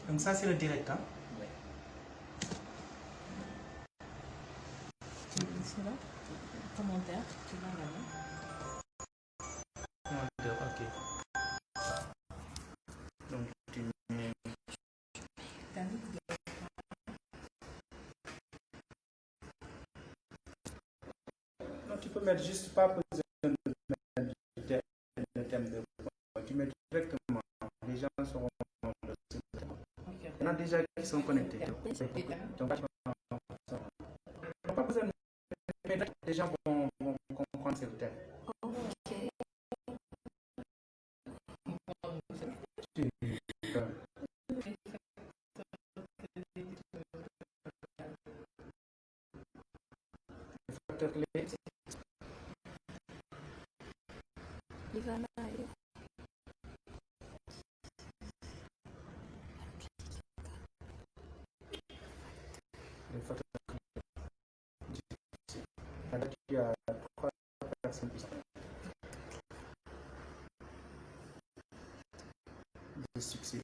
Donc ça, c'est le direct, hein? Oui. C'est là. Commentaire, tu vas là. Commentaire, ok. Donc tu mets... Non, tu peux mettre juste pas poser le thème de... Tu mets directement. Les gens seront... Okay. Il y en a déjà qui sont connectés. Donc, pas besoin de... Les gens vont comprendre c'est le thème. Il y a 3 personnes qui sont de succès.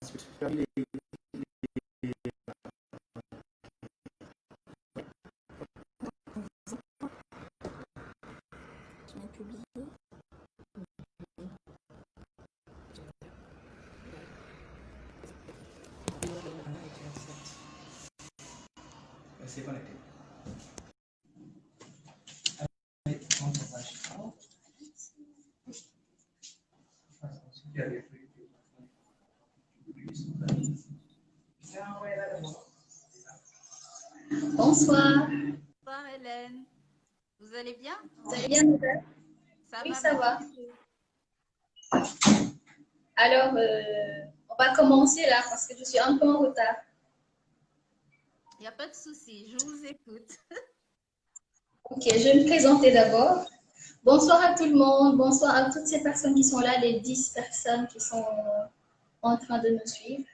Ensuite, c'est connecté. Bonsoir. Bonsoir Hélène. Vous allez bien? Vous allez bien, madame? Oui, ça va. Alors, on va commencer là parce que je suis un peu en retard. Il n'y a pas de souci, je vous écoute. Ok, je vais me présenter d'abord. Bonsoir à tout le monde, bonsoir à toutes ces personnes qui sont là, les 10 personnes qui sont en train de nous suivre.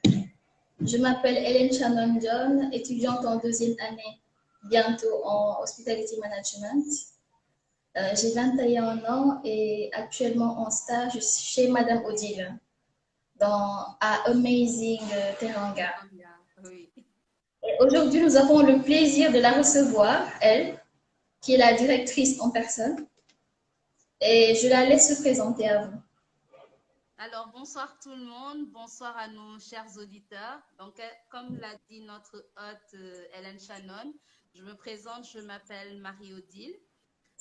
Je m'appelle Hélène Shannon John, étudiante en 2e année, bientôt en Hospitality Management. J'ai 21 ans et actuellement en stage chez Madame Odile à Amazing Teranga. Oui. Aujourd'hui, nous avons le plaisir de la recevoir, elle, qui est la directrice en personne. Et je la laisse se présenter à vous. Alors, bonsoir tout le monde, bonsoir à nos chers auditeurs. Donc, comme l'a dit notre hôte Hélène Shannon, je me présente, je m'appelle Marie-Odile.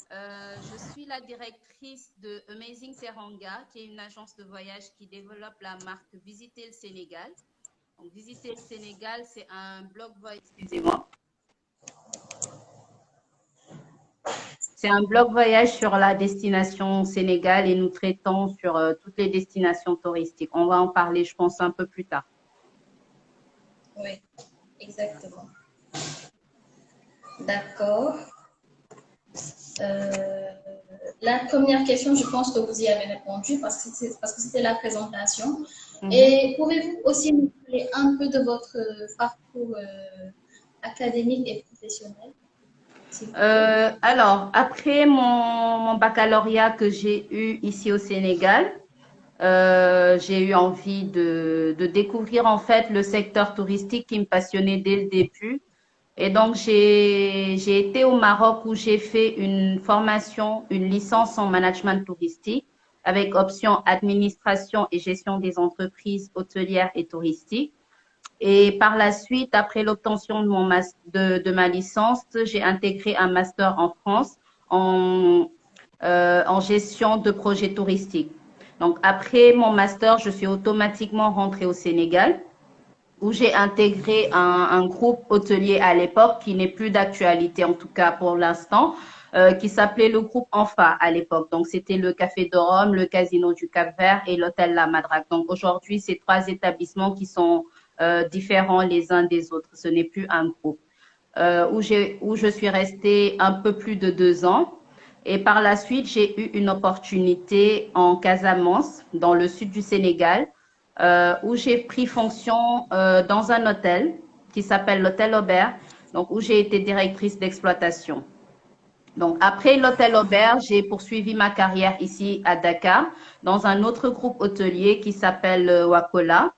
Je suis la directrice de Amazing Teranga, qui est une agence de voyage qui développe la marque Visiter le Sénégal. Donc, Visiter le Sénégal, c'est un blog voyage. Excusez-moi. C'est un blog voyage sur la destination Sénégal et nous traitons sur toutes les destinations touristiques. On va en parler, je pense, un peu plus tard. Oui, exactement. D'accord. La première question, je pense que vous y avez répondu parce que c'était la présentation. Et pouvez-vous aussi nous parler un peu de votre parcours académique et professionnel? Alors, après mon baccalauréat que j'ai eu ici au Sénégal, j'ai eu envie de découvrir en fait le secteur touristique qui me passionnait dès le début. Et donc, j'ai été au Maroc où j'ai fait une formation, une licence en management touristique avec option administration et gestion des entreprises hôtelières et touristiques. Et par la suite, après l'obtention de ma licence, j'ai intégré un master en France en gestion de projets touristiques. Donc, après mon master, je suis automatiquement rentrée au Sénégal où j'ai intégré un groupe hôtelier à l'époque qui n'est plus d'actualité, en tout cas pour l'instant, qui s'appelait le groupe Enfa à l'époque. Donc, c'était le Café de Rome, le Casino du Cap-Vert et l'Hôtel La Madrague. Donc, aujourd'hui, c'est 3 établissements qui sont différents les uns des autres. Ce n'est plus un groupe. Où je suis restée un peu plus de 2 ans. Et par la suite, j'ai eu une opportunité en Casamance, dans le sud du Sénégal, où j'ai pris fonction dans un hôtel qui s'appelle l'Hôtel Aubert, donc où j'ai été directrice d'exploitation. Donc, après l'Hôtel Aubert, j'ai poursuivi ma carrière ici à Dakar dans un autre groupe hôtelier qui s'appelle Wakola,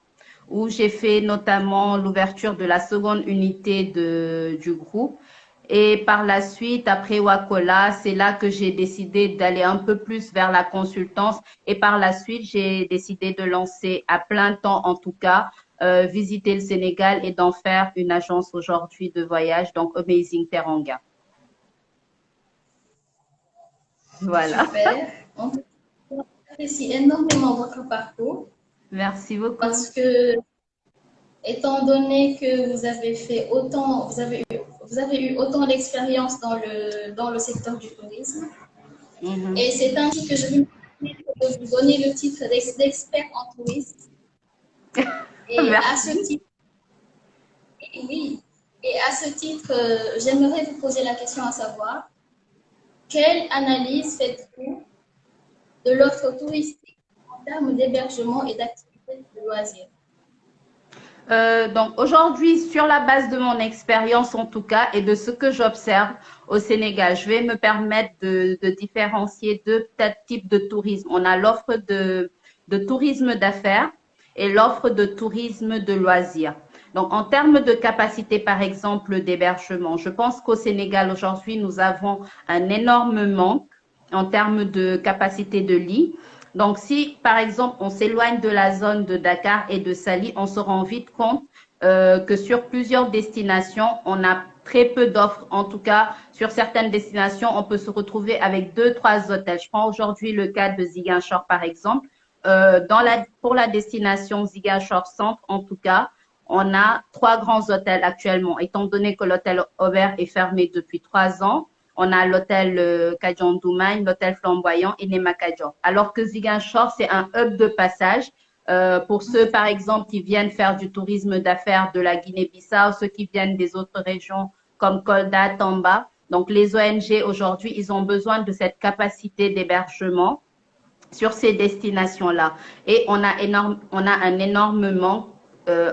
où j'ai fait notamment l'ouverture de la seconde unité du groupe. Et par la suite, après Wakola, c'est là que j'ai décidé d'aller un peu plus vers la consultance. Et par la suite, j'ai décidé de lancer à plein temps, en tout cas, visiter le Sénégal et d'en faire une agence aujourd'hui de voyage, donc Amazing Teranga. Voilà. Super. On apprécie énormément votre parcours Merci beaucoup. parce que, étant donné que vous avez fait autant, vous avez eu autant d'expérience dans le secteur du tourisme, et c'est ainsi que je vais vous donner le titre d'expert en tourisme. Et à ce titre, oui, et à ce titre, j'aimerais vous poser la question à savoir, quelle analyse faites-vous de l'offre touristique en termes d'hébergement et d'activités de loisirs? Donc aujourd'hui, sur la base de mon expérience en tout cas et de ce que j'observe au Sénégal, je vais me permettre de différencier deux types de tourisme. On a l'offre de tourisme d'affaires et l'offre de tourisme de loisirs. Donc en termes de capacité, par exemple, d'hébergement, je pense qu'au Sénégal aujourd'hui, nous avons un énorme manque en termes de capacité de lits. Donc, si, par exemple, on s'éloigne de la zone de Dakar et de Saly, on se rend vite compte que sur plusieurs destinations, on a très peu d'offres. En tout cas, sur certaines destinations, on peut se retrouver avec 2-3 hôtels. Je prends aujourd'hui le cas de Ziguinchor, par exemple. Pour la destination Ziguinchor Centre, en tout cas, on a 3 grands hôtels actuellement. Étant donné que l'hôtel Aubert est fermé depuis 3 ans, on a l'hôtel Kajandoumagne, l'hôtel Flamboyant et Nemakadjo. Alors que Ziguinchor, c'est un hub de passage pour ceux, par exemple, qui viennent faire du tourisme d'affaires de la Guinée-Bissau, ceux qui viennent des autres régions comme Kolda, Tamba. Donc, les ONG, aujourd'hui, ils ont besoin de cette capacité d'hébergement sur ces destinations-là. Et on a un énorme manque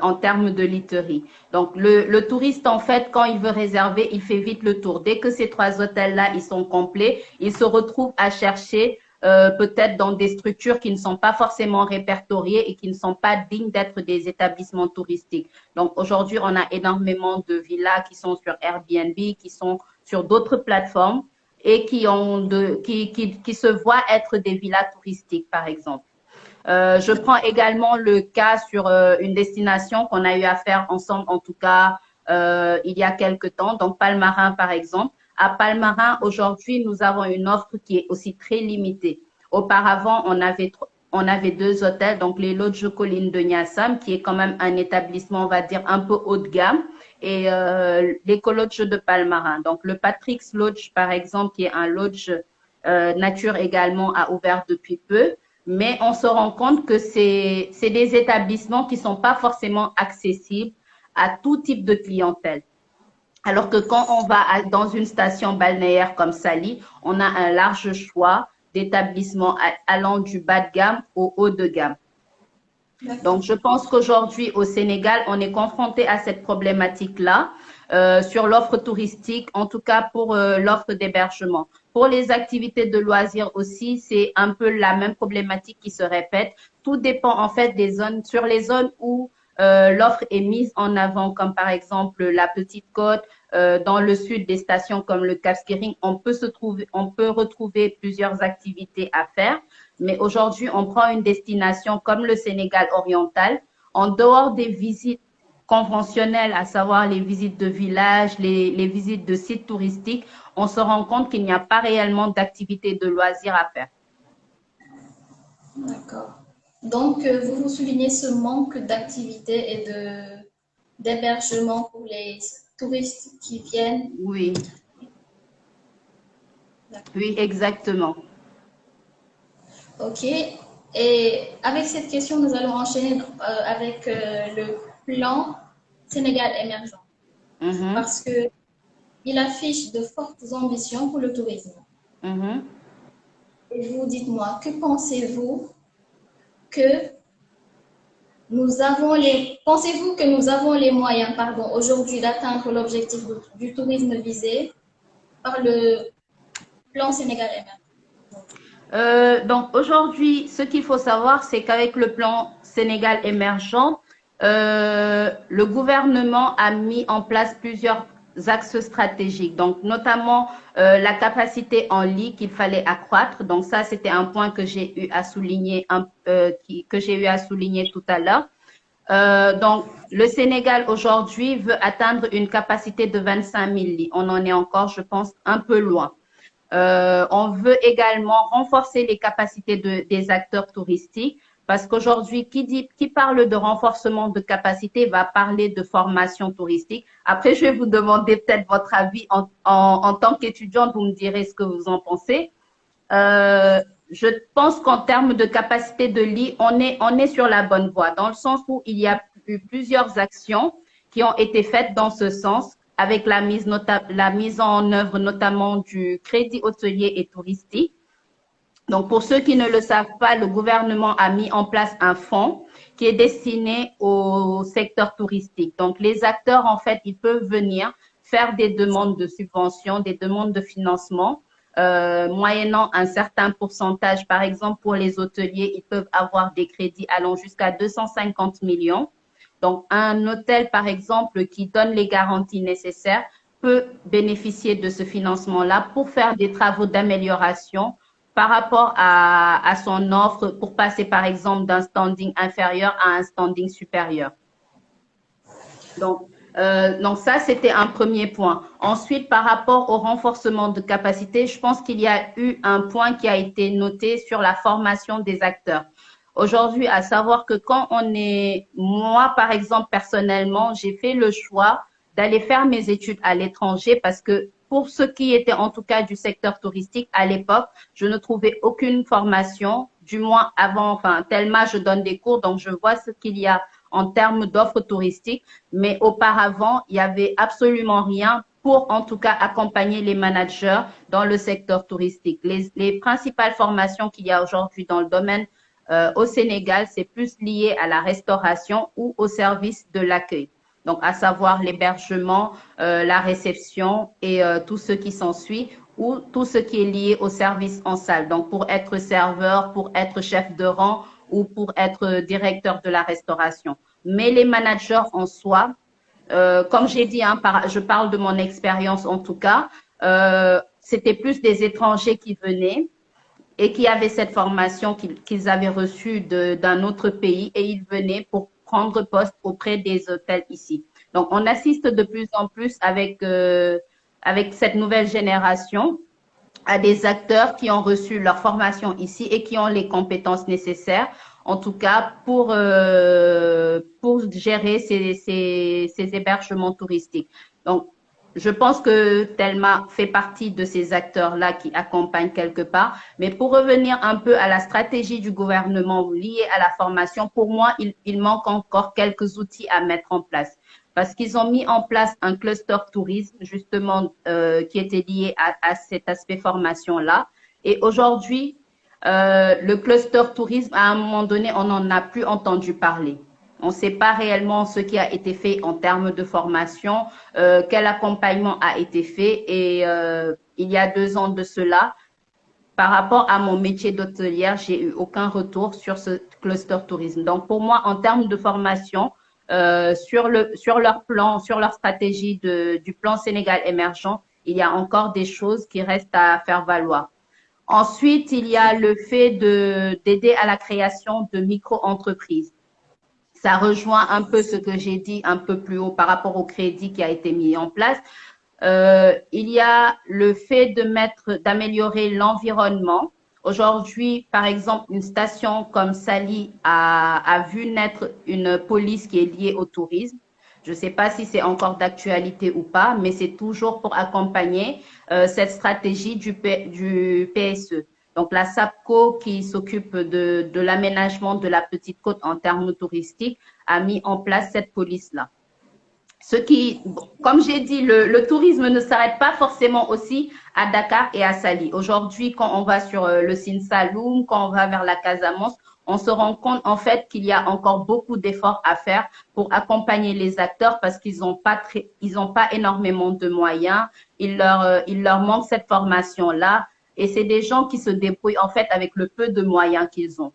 en termes de literie. Donc, le touriste, en fait, quand il veut réserver, il fait vite le tour. Dès que ces 3 hôtels-là, ils sont complets, il se retrouve à chercher peut-être dans des structures qui ne sont pas forcément répertoriées et qui ne sont pas dignes d'être des établissements touristiques. Donc, aujourd'hui, on a énormément de villas qui sont sur Airbnb, qui sont sur d'autres plateformes et qui se voient être des villas touristiques, par exemple. Je prends également le cas sur une destination qu'on a eu à faire ensemble, en tout cas, il y a quelque temps, donc Palmarin, par exemple. À Palmarin, aujourd'hui, nous avons une offre qui est aussi très limitée. Auparavant, on avait 2 hôtels, donc les Lodges Collines de Niassam, qui est quand même un établissement, on va dire, un peu haut de gamme, et l'Éco-Lodge de Palmarin. Donc, le Patrick's Lodge, par exemple, qui est un lodge nature également, a ouvert depuis peu. Mais on se rend compte que c'est des établissements qui ne sont pas forcément accessibles à tout type de clientèle. Alors que quand on va dans une station balnéaire comme Saly, on a un large choix d'établissements allant du bas de gamme au haut de gamme. Donc, je pense qu'aujourd'hui, au Sénégal, on est confronté à cette problématique-là sur l'offre touristique, en tout cas pour l'offre d'hébergement. Pour les activités de loisirs aussi, c'est un peu la même problématique qui se répète. Tout dépend en fait des zones. Sur les zones où l'offre est mise en avant, comme par exemple la Petite Côte, dans le sud des stations comme le Cap Skirring, on peut retrouver plusieurs activités à faire. Mais aujourd'hui, on prend une destination comme le Sénégal oriental, en dehors des visites conventionnelles, à savoir les visites de villages, les visites de sites touristiques, on se rend compte qu'il n'y a pas réellement d'activités de loisirs à faire. D'accord. Donc, vous soulignez ce manque d'activités et d'hébergement pour les touristes qui viennent. Oui. Oui, exactement. OK. Et avec cette question, nous allons enchaîner avec le plan Sénégal émergent. Parce qu'il affiche de fortes ambitions pour le tourisme. Et vous, dites-moi, que pensez-vous que Pensez-vous que nous avons les moyens, pardon, aujourd'hui d'atteindre l'objectif du tourisme visé par le plan Sénégal émergent? Donc aujourd'hui, ce qu'il faut savoir, c'est qu'avec le plan Sénégal émergent, le gouvernement a mis en place plusieurs axes stratégiques, donc notamment la capacité en lit qu'il fallait accroître. Donc ça, c'était un point que j'ai eu à souligner, tout à l'heure. Donc le Sénégal aujourd'hui veut atteindre une capacité de 25 000 lits. On en est encore, je pense, un peu loin. On veut également renforcer les capacités des acteurs touristiques parce qu'aujourd'hui, qui parle de renforcement de capacité va parler de formation touristique. Après, je vais vous demander peut-être votre avis en tant qu'étudiante, vous me direz ce que vous en pensez. Je pense qu'en termes de capacité de lit, on est sur la bonne voie dans le sens où il y a eu plusieurs actions qui ont été faites dans ce sens avec la mise en œuvre notamment du crédit hôtelier et touristique. Donc, pour ceux qui ne le savent pas, le gouvernement a mis en place un fonds qui est destiné au secteur touristique. Donc, les acteurs, en fait, ils peuvent venir faire des demandes de subventions, des demandes de financement, moyennant un certain pourcentage. Par exemple, pour les hôteliers, ils peuvent avoir des crédits allant jusqu'à 250 millions. Donc, un hôtel, par exemple, qui donne les garanties nécessaires peut bénéficier de ce financement-là pour faire des travaux d'amélioration par rapport à son offre pour passer, par exemple, d'un standing inférieur à un standing supérieur. Donc ça, c'était un premier point. Ensuite, par rapport au renforcement de capacité, je pense qu'il y a eu un point qui a été noté sur la formation des acteurs. Aujourd'hui, à savoir que moi, par exemple, personnellement, j'ai fait le choix d'aller faire mes études à l'étranger parce que pour ce qui était en tout cas du secteur touristique, à l'époque, je ne trouvais aucune formation, du moins avant, tellement je donne des cours, donc je vois ce qu'il y a en termes d'offres touristiques, mais auparavant, il n'y avait absolument rien pour en tout cas accompagner les managers dans le secteur touristique. Les principales formations qu'il y a aujourd'hui dans le domaine au Sénégal, c'est plus lié à la restauration ou au service de l'accueil. Donc, à savoir l'hébergement, la réception et tout ce qui s'ensuit ou tout ce qui est lié au service en salle. Donc, pour être serveur, pour être chef de rang ou pour être directeur de la restauration. Mais les managers en soi, comme j'ai dit, je parle de mon expérience en tout cas, c'était plus des étrangers qui venaient et qui avaient cette formation qu'ils avaient reçue d'un autre pays et ils venaient pour prendre poste auprès des hôtels ici. Donc, on assiste de plus en plus avec cette nouvelle génération à des acteurs qui ont reçu leur formation ici et qui ont les compétences nécessaires, en tout cas pour gérer ces hébergements touristiques. Donc, je pense que Telma fait partie de ces acteurs-là qui accompagnent quelque part. Mais pour revenir un peu à la stratégie du gouvernement liée à la formation, pour moi, il manque encore quelques outils à mettre en place. Parce qu'ils ont mis en place un cluster tourisme, justement, qui était lié à cet aspect formation-là. Et aujourd'hui, le cluster tourisme, à un moment donné, on n'en a plus entendu parler. On ne sait pas réellement ce qui a été fait en termes de formation, quel accompagnement a été fait. Et il y a 2 ans de cela, par rapport à mon métier d'hôtelière, j'ai eu aucun retour sur ce cluster tourisme. Donc, pour moi, en termes de formation, sur leur plan, sur leur stratégie du plan Sénégal émergent, il y a encore des choses qui restent à faire valoir. Ensuite, il y a le fait d'aider à la création de micro-entreprises. Ça rejoint un peu ce que j'ai dit un peu plus haut par rapport au crédit qui a été mis en place. Il y a le fait d'améliorer l'environnement. Aujourd'hui, par exemple, une station comme Sali a vu naître une police qui est liée au tourisme. Je ne sais pas si c'est encore d'actualité ou pas, mais c'est toujours pour accompagner cette stratégie du PSE. Donc, la SAPCO, qui s'occupe de l'aménagement de la Petite Côte en termes touristiques, a mis en place cette police-là. Comme j'ai dit, le tourisme ne s'arrête pas forcément aussi à Dakar et à Sali. Aujourd'hui, quand on va sur le Sine Saloum, quand on va vers la Casamance, on se rend compte en fait qu'il y a encore beaucoup d'efforts à faire pour accompagner les acteurs parce qu'ils n'ont pas énormément de moyens. Il leur manque cette formation-là. Et c'est des gens qui se débrouillent en fait avec le peu de moyens qu'ils ont.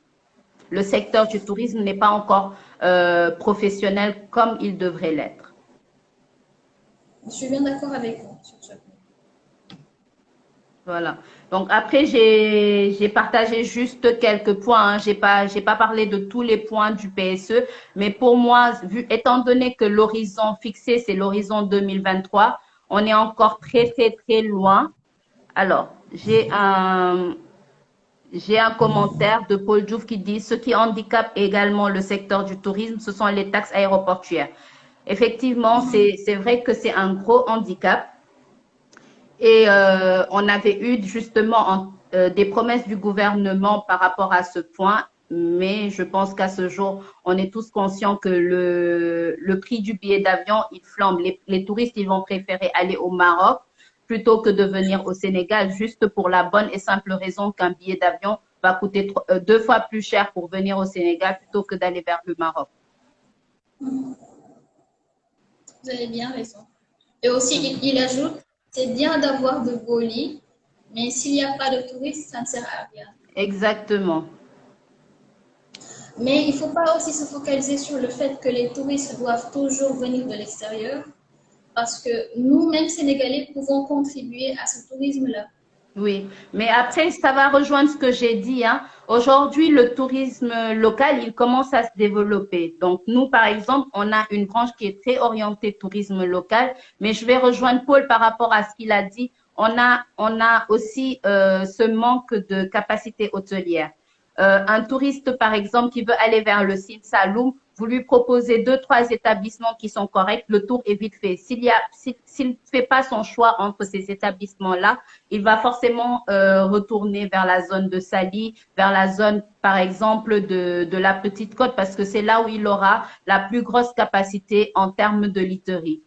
Le secteur du tourisme n'est pas encore professionnel comme il devrait l'être. Je suis bien d'accord avec vous sur ce point. Voilà. Donc après, j'ai partagé juste quelques points. Hein. J'ai pas parlé de tous les points du PSE, mais pour moi, étant donné que l'horizon fixé, c'est l'horizon 2023, on est encore très, très, très loin. Alors, j'ai un commentaire de Paul Diouf qui dit « Ce qui handicape également le secteur du tourisme, ce sont les taxes aéroportuaires. » Effectivement, c'est vrai que c'est un gros handicap. Et on avait eu justement des promesses du gouvernement par rapport à ce point, mais je pense qu'à ce jour, on est tous conscients que le prix du billet d'avion, il flambe. Les touristes, ils vont préférer aller au Maroc plutôt que de venir au Sénégal, juste pour la bonne et simple raison qu'un billet d'avion va coûter 2 fois plus cher pour venir au Sénégal plutôt que d'aller vers le Maroc. Vous avez bien raison. Et aussi, il ajoute, c'est bien d'avoir de beaux lits, mais s'il n'y a pas de touristes, ça ne sert à rien. Exactement. Mais il ne faut pas aussi se focaliser sur le fait que les touristes doivent toujours venir de l'extérieur, parce que nous-mêmes, Sénégalais, pouvons contribuer à ce tourisme-là. Oui, mais après, ça va rejoindre ce que j'ai dit. Hein. Aujourd'hui, le tourisme local, il commence à se développer. Donc, nous, par exemple, on a une branche qui est très orientée tourisme local, mais je vais rejoindre Paul par rapport à ce qu'il a dit. On a aussi ce manque de capacité hôtelière. Un touriste, par exemple, qui veut aller vers le Sine Saloum, vous lui proposez 2, 3 établissements qui sont corrects, le tour est vite fait. S'il ne fait pas son choix entre ces établissements-là, il va forcément retourner vers la zone de Sali, vers la zone, par exemple, de la Petite Côte, parce que c'est là où il aura la plus grosse capacité en termes de literie.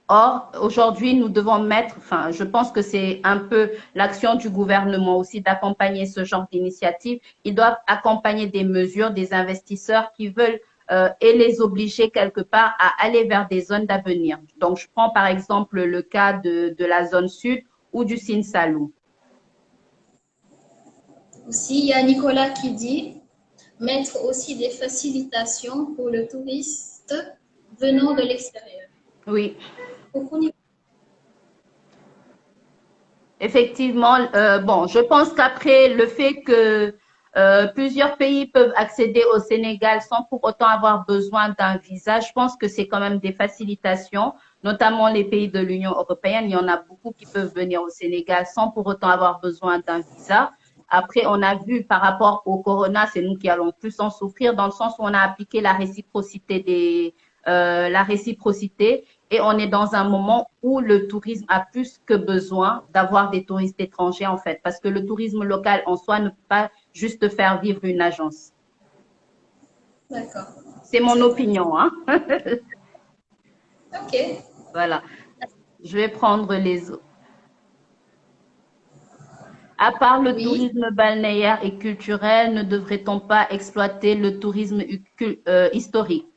Or, aujourd'hui, nous devons je pense que c'est un peu l'action du gouvernement aussi d'accompagner ce genre d'initiative. Ils doivent accompagner des mesures, des investisseurs qui veulent et les obliger quelque part à aller vers des zones d'avenir. Donc, je prends par exemple le cas de la zone sud ou du Sine Saloum. Aussi, il y a Nicolas qui dit mettre aussi des facilitations pour le touriste venant de l'extérieur. Oui. Effectivement, bon, je pense qu'après le fait que plusieurs pays peuvent accéder au Sénégal sans pour autant avoir besoin d'un visa, je pense que c'est quand même des facilitations, notamment les pays de l'Union européenne. Il y en a beaucoup qui peuvent venir au Sénégal sans pour autant avoir besoin d'un visa. Après, on a vu par rapport au corona, c'est nous qui allons plus en souffrir dans le sens où on a appliqué la réciprocité et on est dans un moment où le tourisme a plus que besoin d'avoir des touristes étrangers en fait, parce que le tourisme local en soi ne peut pas juste faire vivre une agence. D'accord. C'est mon opinion, hein. Ok. Voilà. Je vais prendre les autres. À part le tourisme balnéaire et culturel, ne devrait-on pas exploiter le tourisme historique?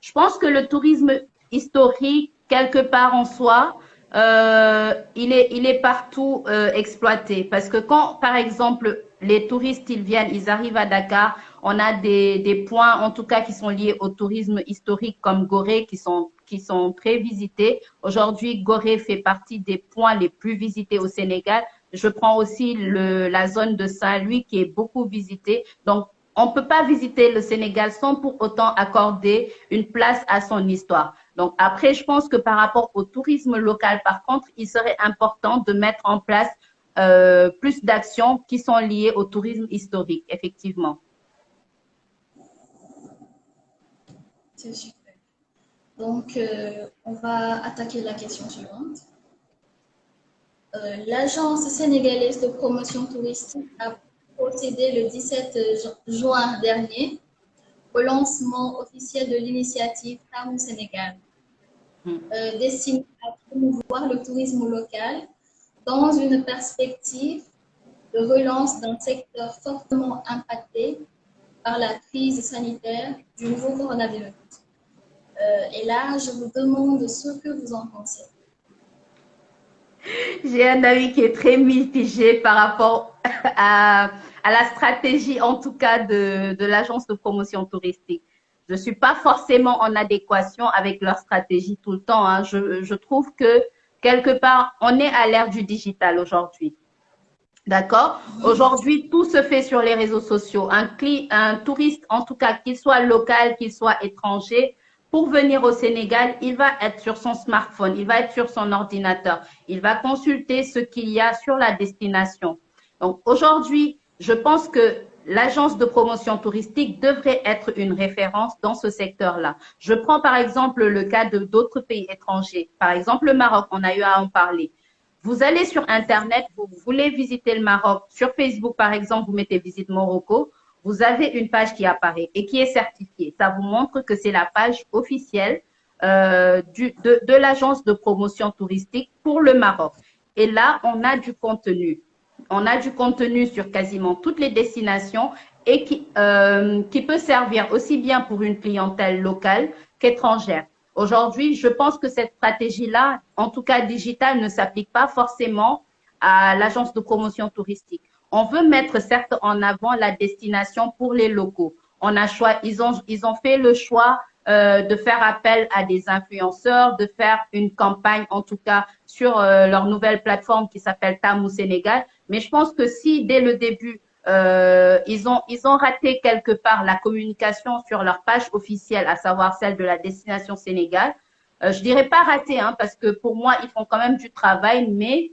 Je pense que le tourisme historique, quelque part en soi, il est partout exploité. Parce que quand, par exemple, les touristes, ils arrivent à Dakar, on a des points, en tout cas, qui sont liés au tourisme historique comme Gorée, qui sont très visités. Aujourd'hui, Gorée fait partie des points les plus visités au Sénégal. Je prends aussi la zone de Saint-Louis qui est beaucoup visitée. Donc, on ne peut pas visiter le Sénégal sans pour autant accorder une place à son histoire. Donc, après, je pense que par rapport au tourisme local, par contre, il serait important de mettre en place plus d'actions qui sont liées au tourisme historique, effectivement. C'est super. Donc, on va attaquer la question suivante. L'Agence sénégalaise de promotion touristique a procédé le 17 juin dernier au lancement officiel de l'initiative Tamu Sénégal, destinée à promouvoir le tourisme local dans une perspective de relance d'un secteur fortement impacté par la crise sanitaire du nouveau coronavirus. Et là, je vous demande ce que vous en pensez. J'ai un avis qui est très mitigé par rapport à la stratégie, en tout cas, de l'agence de promotion touristique. Je ne suis pas forcément en adéquation avec leur stratégie tout le temps, hein. Je trouve que, quelque part, on est à l'ère du digital aujourd'hui. D'accord? Aujourd'hui, tout se fait sur les réseaux sociaux. Un touriste, en tout cas, qu'il soit local, qu'il soit étranger, pour venir au Sénégal, il va être sur son smartphone, il va être sur son ordinateur, il va consulter ce qu'il y a sur la destination. Donc aujourd'hui, je pense que l'agence de promotion touristique devrait être une référence dans ce secteur-là. Je prends par exemple le cas de d'autres pays étrangers. Par exemple, le Maroc, on a eu à en parler. Vous allez sur Internet, vous voulez visiter le Maroc. Sur Facebook, par exemple, vous mettez Visite Morocco. Vous avez une page qui apparaît et qui est certifiée. Ça vous montre que c'est la page officielle de l'agence de promotion touristique pour le Maroc. Et là, on a du contenu. On a du contenu sur quasiment toutes les destinations et qui peut servir aussi bien pour une clientèle locale qu'étrangère. Aujourd'hui, je pense que cette stratégie-là, en tout cas digitale, ne s'applique pas forcément à l'agence de promotion touristique. On veut mettre certes en avant la destination pour les locaux. Ils ont fait le choix de faire appel à des influenceurs, de faire une campagne, en tout cas, sur leur nouvelle plateforme qui s'appelle Tamou Sénégal. Mais je pense que si, dès le début, ils ont raté quelque part la communication sur leur page officielle, à savoir celle de la destination Sénégal. Je dirais pas raté, hein, parce que pour moi, ils font quand même du travail, mais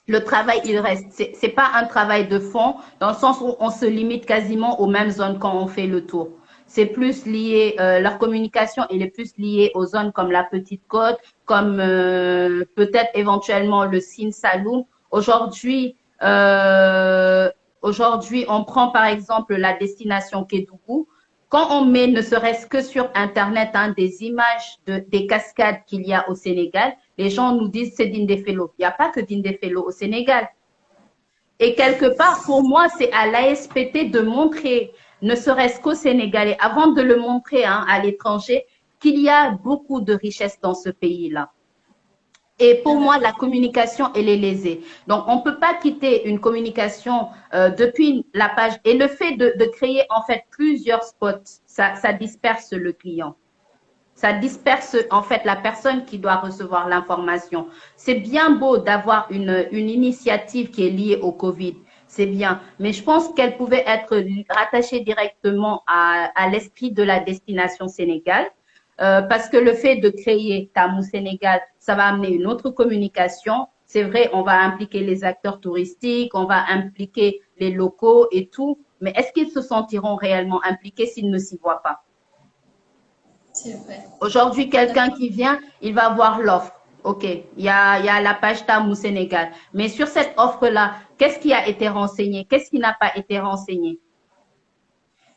le travail, il reste. C'est pas un travail de fond, dans le sens où on se limite quasiment aux mêmes zones quand on fait le tour. C'est plus lié, leur communication, elle est plus liée aux zones comme la Petite Côte, comme peut-être éventuellement le Sine Saloum. Aujourd'hui, on prend par exemple la destination Kédougou. Quand on met, ne serait-ce que sur Internet, hein, des images des cascades qu'il y a au Sénégal, les gens nous disent c'est Dindéfelo. Il n'y a pas que Dindéfelo au Sénégal. Et quelque part, pour moi, c'est à l'ASPT de montrer, ne serait-ce qu'au Sénégalais, avant de le montrer, hein, à l'étranger, qu'il y a beaucoup de richesses dans ce pays-là. Et pour moi, la communication, elle est lésée. Donc, on ne peut pas quitter une communication depuis la page. Et le fait de créer, en fait, plusieurs spots, ça disperse le client. Ça disperse, en fait, la personne qui doit recevoir l'information. C'est bien beau d'avoir une initiative qui est liée au Covid. C'est bien. Mais je pense qu'elle pouvait être rattachée directement à l'esprit de la destination Sénégal. Parce que le fait de créer Tamou Sénégal, ça va amener une autre communication. C'est vrai, on va impliquer les acteurs touristiques, on va impliquer les locaux et tout. Mais est-ce qu'ils se sentiront réellement impliqués s'ils ne s'y voient pas? C'est vrai. Aujourd'hui, quelqu'un qui vient, il va voir l'offre. OK, il y a la page Tamou Sénégal. Mais sur cette offre-là, qu'est-ce qui a été renseigné? Qu'est-ce qui n'a pas été renseigné?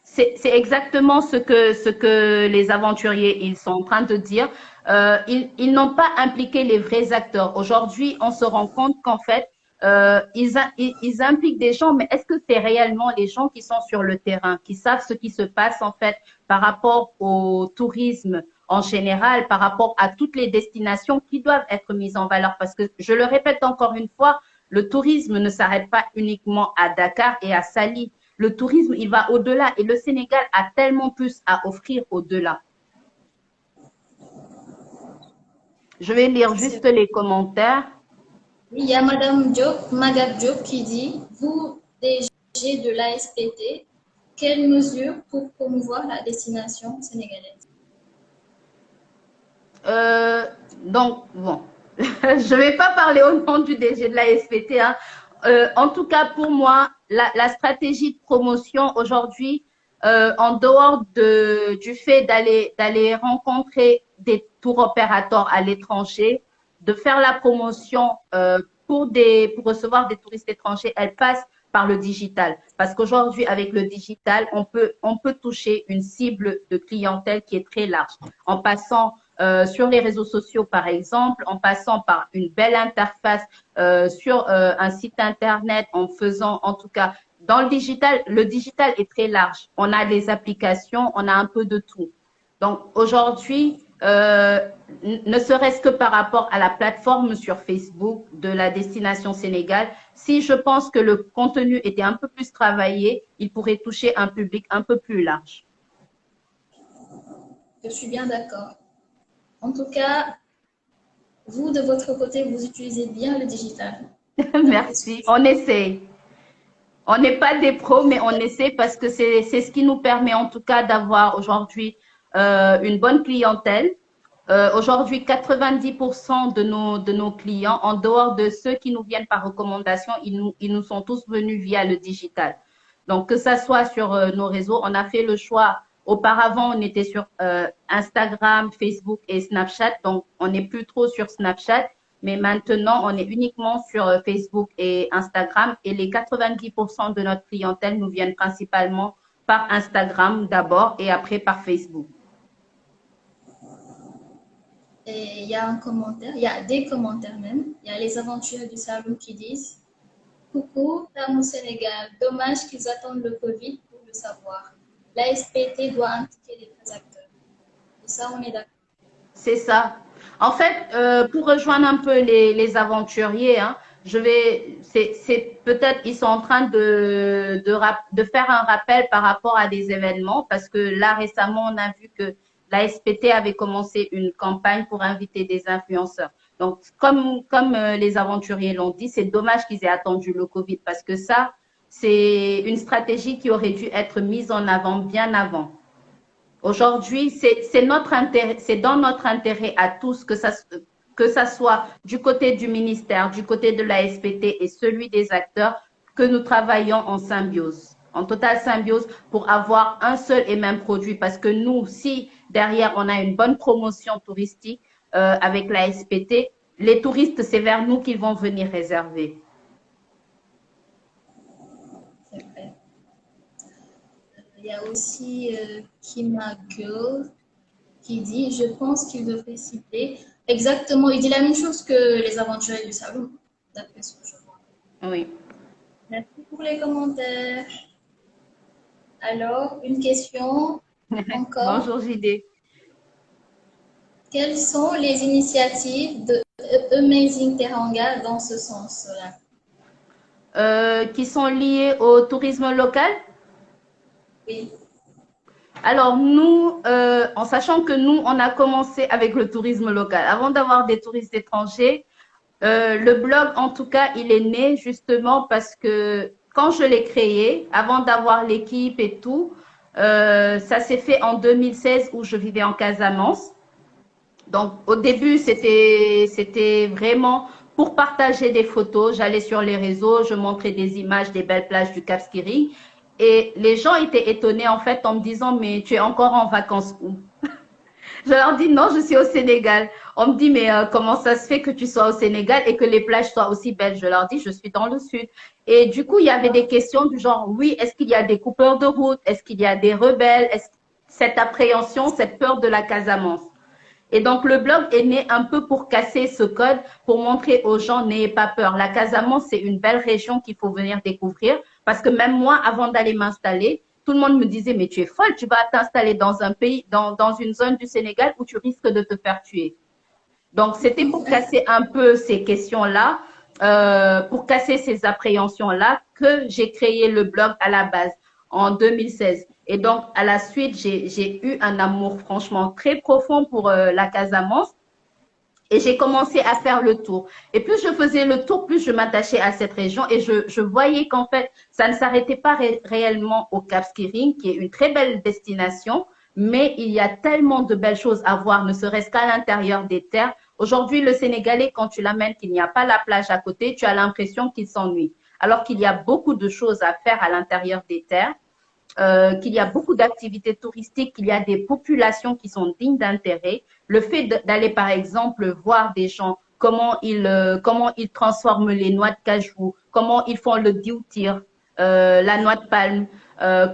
C'est exactement ce que les aventuriers ils sont en train de dire. Ils n'ont pas impliqué les vrais acteurs. Aujourd'hui, on se rend compte qu'en fait, ils impliquent des gens, mais est-ce que c'est réellement les gens qui sont sur le terrain, qui savent ce qui se passe en fait par rapport au tourisme en général, par rapport à toutes les destinations qui doivent être mises en valeur? Parce que je le répète encore une fois, le tourisme ne s'arrête pas uniquement à Dakar et à Sali. Le tourisme, il va au-delà et le Sénégal a tellement plus à offrir au-delà. Je vais lire juste les commentaires. Il y a Madame Diop, Magab Diop qui dit, vous, DG de l'ASPT, quelles mesures pour promouvoir la destination sénégalaise? Donc, bon, je ne vais pas parler au nom du DG de l'ASPT, hein. En tout cas, pour moi, la stratégie de promotion aujourd'hui, en dehors du fait d'aller rencontrer des tour opérateurs à l'étranger, de faire la promotion pour recevoir des touristes étrangers, elle passe par le digital. Parce qu'aujourd'hui, avec le digital, on peut toucher une cible de clientèle qui est très large. En passant sur les réseaux sociaux, par exemple, en passant par une belle interface sur un site internet, en faisant en tout cas dans le digital est très large. On a les applications, on a un peu de tout. Donc aujourd'hui, ne serait-ce que par rapport à la plateforme sur Facebook de la destination Sénégal, si je pense que le contenu était un peu plus travaillé, il pourrait toucher un public un peu plus large. Je suis bien d'accord. En tout cas, vous, de votre côté, vous utilisez bien le digital. Merci, on essaie. On n'est pas des pros, mais on essaie parce que c'est ce qui nous permet en tout cas d'avoir aujourd'hui une bonne clientèle. Aujourd'hui, 90% de nos clients, en dehors de ceux qui nous viennent par recommandation, ils nous sont tous venus via le digital. Donc, que ça soit sur nos réseaux, on a fait le choix. Auparavant, on était sur Instagram, Facebook et Snapchat. Donc, on n'est plus trop sur Snapchat. Mais maintenant, on est uniquement sur Facebook et Instagram. Et les 90% de notre clientèle nous viennent principalement par Instagram d'abord et après par Facebook. Et il y a un commentaire, il y a des commentaires même. Il y a les aventuriers du salon qui disent « Coucou, Tam au Sénégal, dommage qu'ils attendent le Covid pour le savoir. La SPT doit impliquer les vrais acteurs. » Et ça, on est d'accord. C'est ça. En fait, pour rejoindre un peu les aventuriers, hein, c'est peut-être ils sont en train de faire un rappel par rapport à des événements parce que là récemment on a vu que la SPT avait commencé une campagne pour inviter des influenceurs. Donc comme les aventuriers l'ont dit, c'est dommage qu'ils aient attendu le Covid parce que ça c'est une stratégie qui aurait dû être mise en avant bien avant. Aujourd'hui, c'est notre intérêt, c'est dans notre intérêt à tous que ça soit du côté du ministère, du côté de la SPT et celui des acteurs, que nous travaillons en symbiose, en totale symbiose pour avoir un seul et même produit. Parce que nous, si derrière on a une bonne promotion touristique avec la SPT, les touristes, c'est vers nous qu'ils vont venir réserver. C'est vrai. Il y a aussi Kima Girl qui dit « Je pense qu'il devrait cibler… » Exactement, il dit la même chose que les aventuriers du salon, d'après ce que je vois. Oui. Merci pour les commentaires. Alors, une question encore. Bonjour JD. Quelles sont les initiatives de Amazing Teranga dans ce sens-là? Qui sont liées au tourisme local? Oui. Alors, nous, en sachant que nous, on a commencé avec le tourisme local. Avant d'avoir des touristes étrangers, le blog, en tout cas, il est né justement parce que quand je l'ai créé, avant d'avoir l'équipe et tout, ça s'est fait en 2016 où je vivais en Casamance. Donc, au début, c'était vraiment pour partager des photos. J'allais sur les réseaux, je montrais des images des belles plages du Cap Skirring. Et les gens étaient étonnés en fait en me disant « Mais tu es encore en vacances où ?» Je leur dis « Non, je suis au Sénégal. » On me dit « Mais comment ça se fait que tu sois au Sénégal et que les plages soient aussi belles ?» Je leur dis « Je suis dans le sud. » Et du coup, il y avait des questions du genre « Oui, est-ce qu'il y a des coupeurs de route? Est-ce qu'il y a des rebelles? Cette appréhension, cette peur de la Casamance ?» Et donc, le blog est né un peu pour casser ce code, pour montrer aux gens, n'ayez pas peur. La Casamance, c'est une belle région qu'il faut venir découvrir. Parce que même moi, avant d'aller m'installer, tout le monde me disait, mais tu es folle, tu vas t'installer dans un pays, dans une zone du Sénégal où tu risques de te faire tuer. Donc, c'était pour casser un peu ces questions-là, pour casser ces appréhensions-là, que j'ai créé le blog à la base en 2016. Et donc, à la suite, j'ai eu un amour franchement très profond pour la Casamance. Et j'ai commencé à faire le tour. Et plus je faisais le tour, plus je m'attachais à cette région. Et je voyais qu'en fait, ça ne s'arrêtait pas réellement au Cap Skirring, qui est une très belle destination. Mais il y a tellement de belles choses à voir, ne serait-ce qu'à l'intérieur des terres. Aujourd'hui, le Sénégalais, quand tu l'amènes, qu'il n'y a pas la plage à côté, tu as l'impression qu'il s'ennuie. Alors qu'il y a beaucoup de choses à faire à l'intérieur des terres. Qu'il y a beaucoup d'activités touristiques, qu'il y a des populations qui sont dignes d'intérêt. Le fait d'aller, par exemple, voir des gens, comment ils transforment les noix de cajou, comment ils font le dioutir, la noix de palme,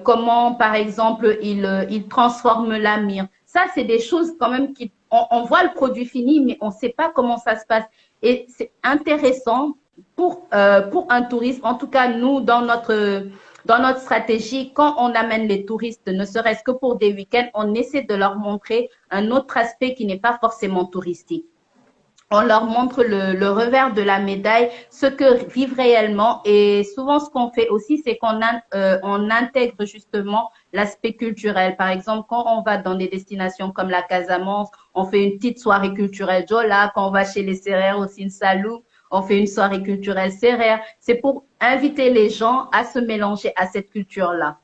comment, par exemple, ils transforment la myrrhe. Ça, c'est des choses quand même on voit le produit fini, mais on ne sait pas comment ça se passe. Et c'est intéressant pour un tourisme. En tout cas, nous, dans dans notre stratégie, quand on amène les touristes, ne serait-ce que pour des week-ends, on essaie de leur montrer un autre aspect qui n'est pas forcément touristique. On leur montre le revers de la médaille, ce que vivent réellement. Et souvent, ce qu'on fait aussi, c'est on intègre justement l'aspect culturel. Par exemple, quand on va dans des destinations comme la Casamance, on fait une petite soirée culturelle Jola. Quand on va chez les Sérères au Sine Saloum, on fait une soirée culturelle Sérère. C'est pour inviter les gens à se mélanger à cette culture-là.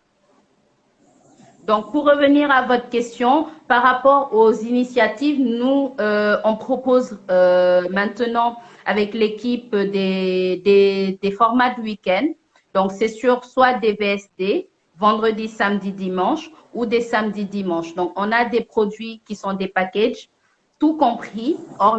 Donc, pour revenir à votre question, par rapport aux initiatives, nous, on propose maintenant avec l'équipe des formats de week-end. Donc, c'est sur soit des VSD, vendredi, samedi, dimanche, ou des samedis, dimanche. Donc, on a des produits qui sont des packages, tout compris, en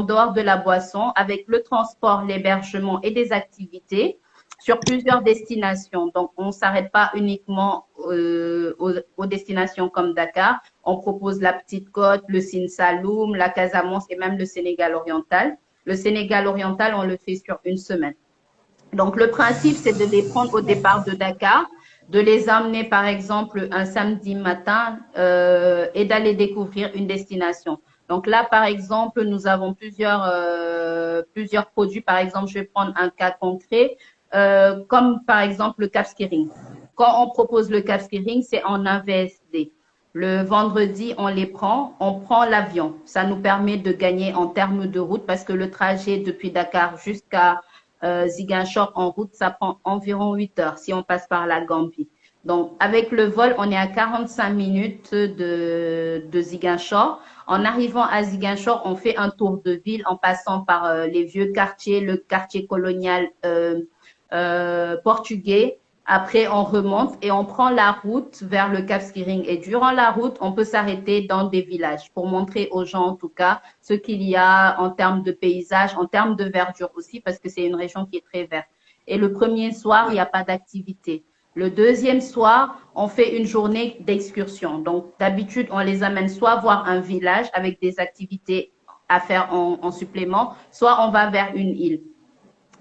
dehors de la boisson, avec le transport, l'hébergement et des activités sur plusieurs destinations. Donc, on ne s'arrête pas uniquement aux destinations comme Dakar. On propose la Petite Côte, le Sine Saloum, la Casamance et même le Sénégal oriental. Le Sénégal oriental, on le fait sur une semaine. Donc, le principe, c'est de les prendre au départ de Dakar, de les emmener, par exemple, un samedi matin et d'aller découvrir une destination. Donc là, par exemple, nous avons plusieurs produits. Par exemple, je vais prendre un cas concret. Comme par exemple le Cap Skiring. Quand on propose le Cap Skiring, c'est en un VSD. Le vendredi, on prend l'avion. Ça nous permet de gagner en termes de route parce que le trajet depuis Dakar jusqu'à Ziguinchor en route, ça prend environ 8 heures si on passe par la Gambie. Donc, avec le vol, on est à 45 minutes de Ziguinchor. En arrivant à Ziguinchor, on fait un tour de ville en passant par les vieux quartiers, le quartier colonial portugais. Après, on remonte et on prend la route vers le Cap Skiring. Et durant la route, on peut s'arrêter dans des villages pour montrer aux gens, en tout cas, ce qu'il y a en termes de paysage, en termes de verdure aussi, parce que c'est une région qui est très verte. Et le premier soir, il n'y a pas d'activité. Le deuxième soir, on fait une journée d'excursion. Donc, d'habitude, on les amène soit voir un village avec des activités à faire en supplément, soit on va vers une île.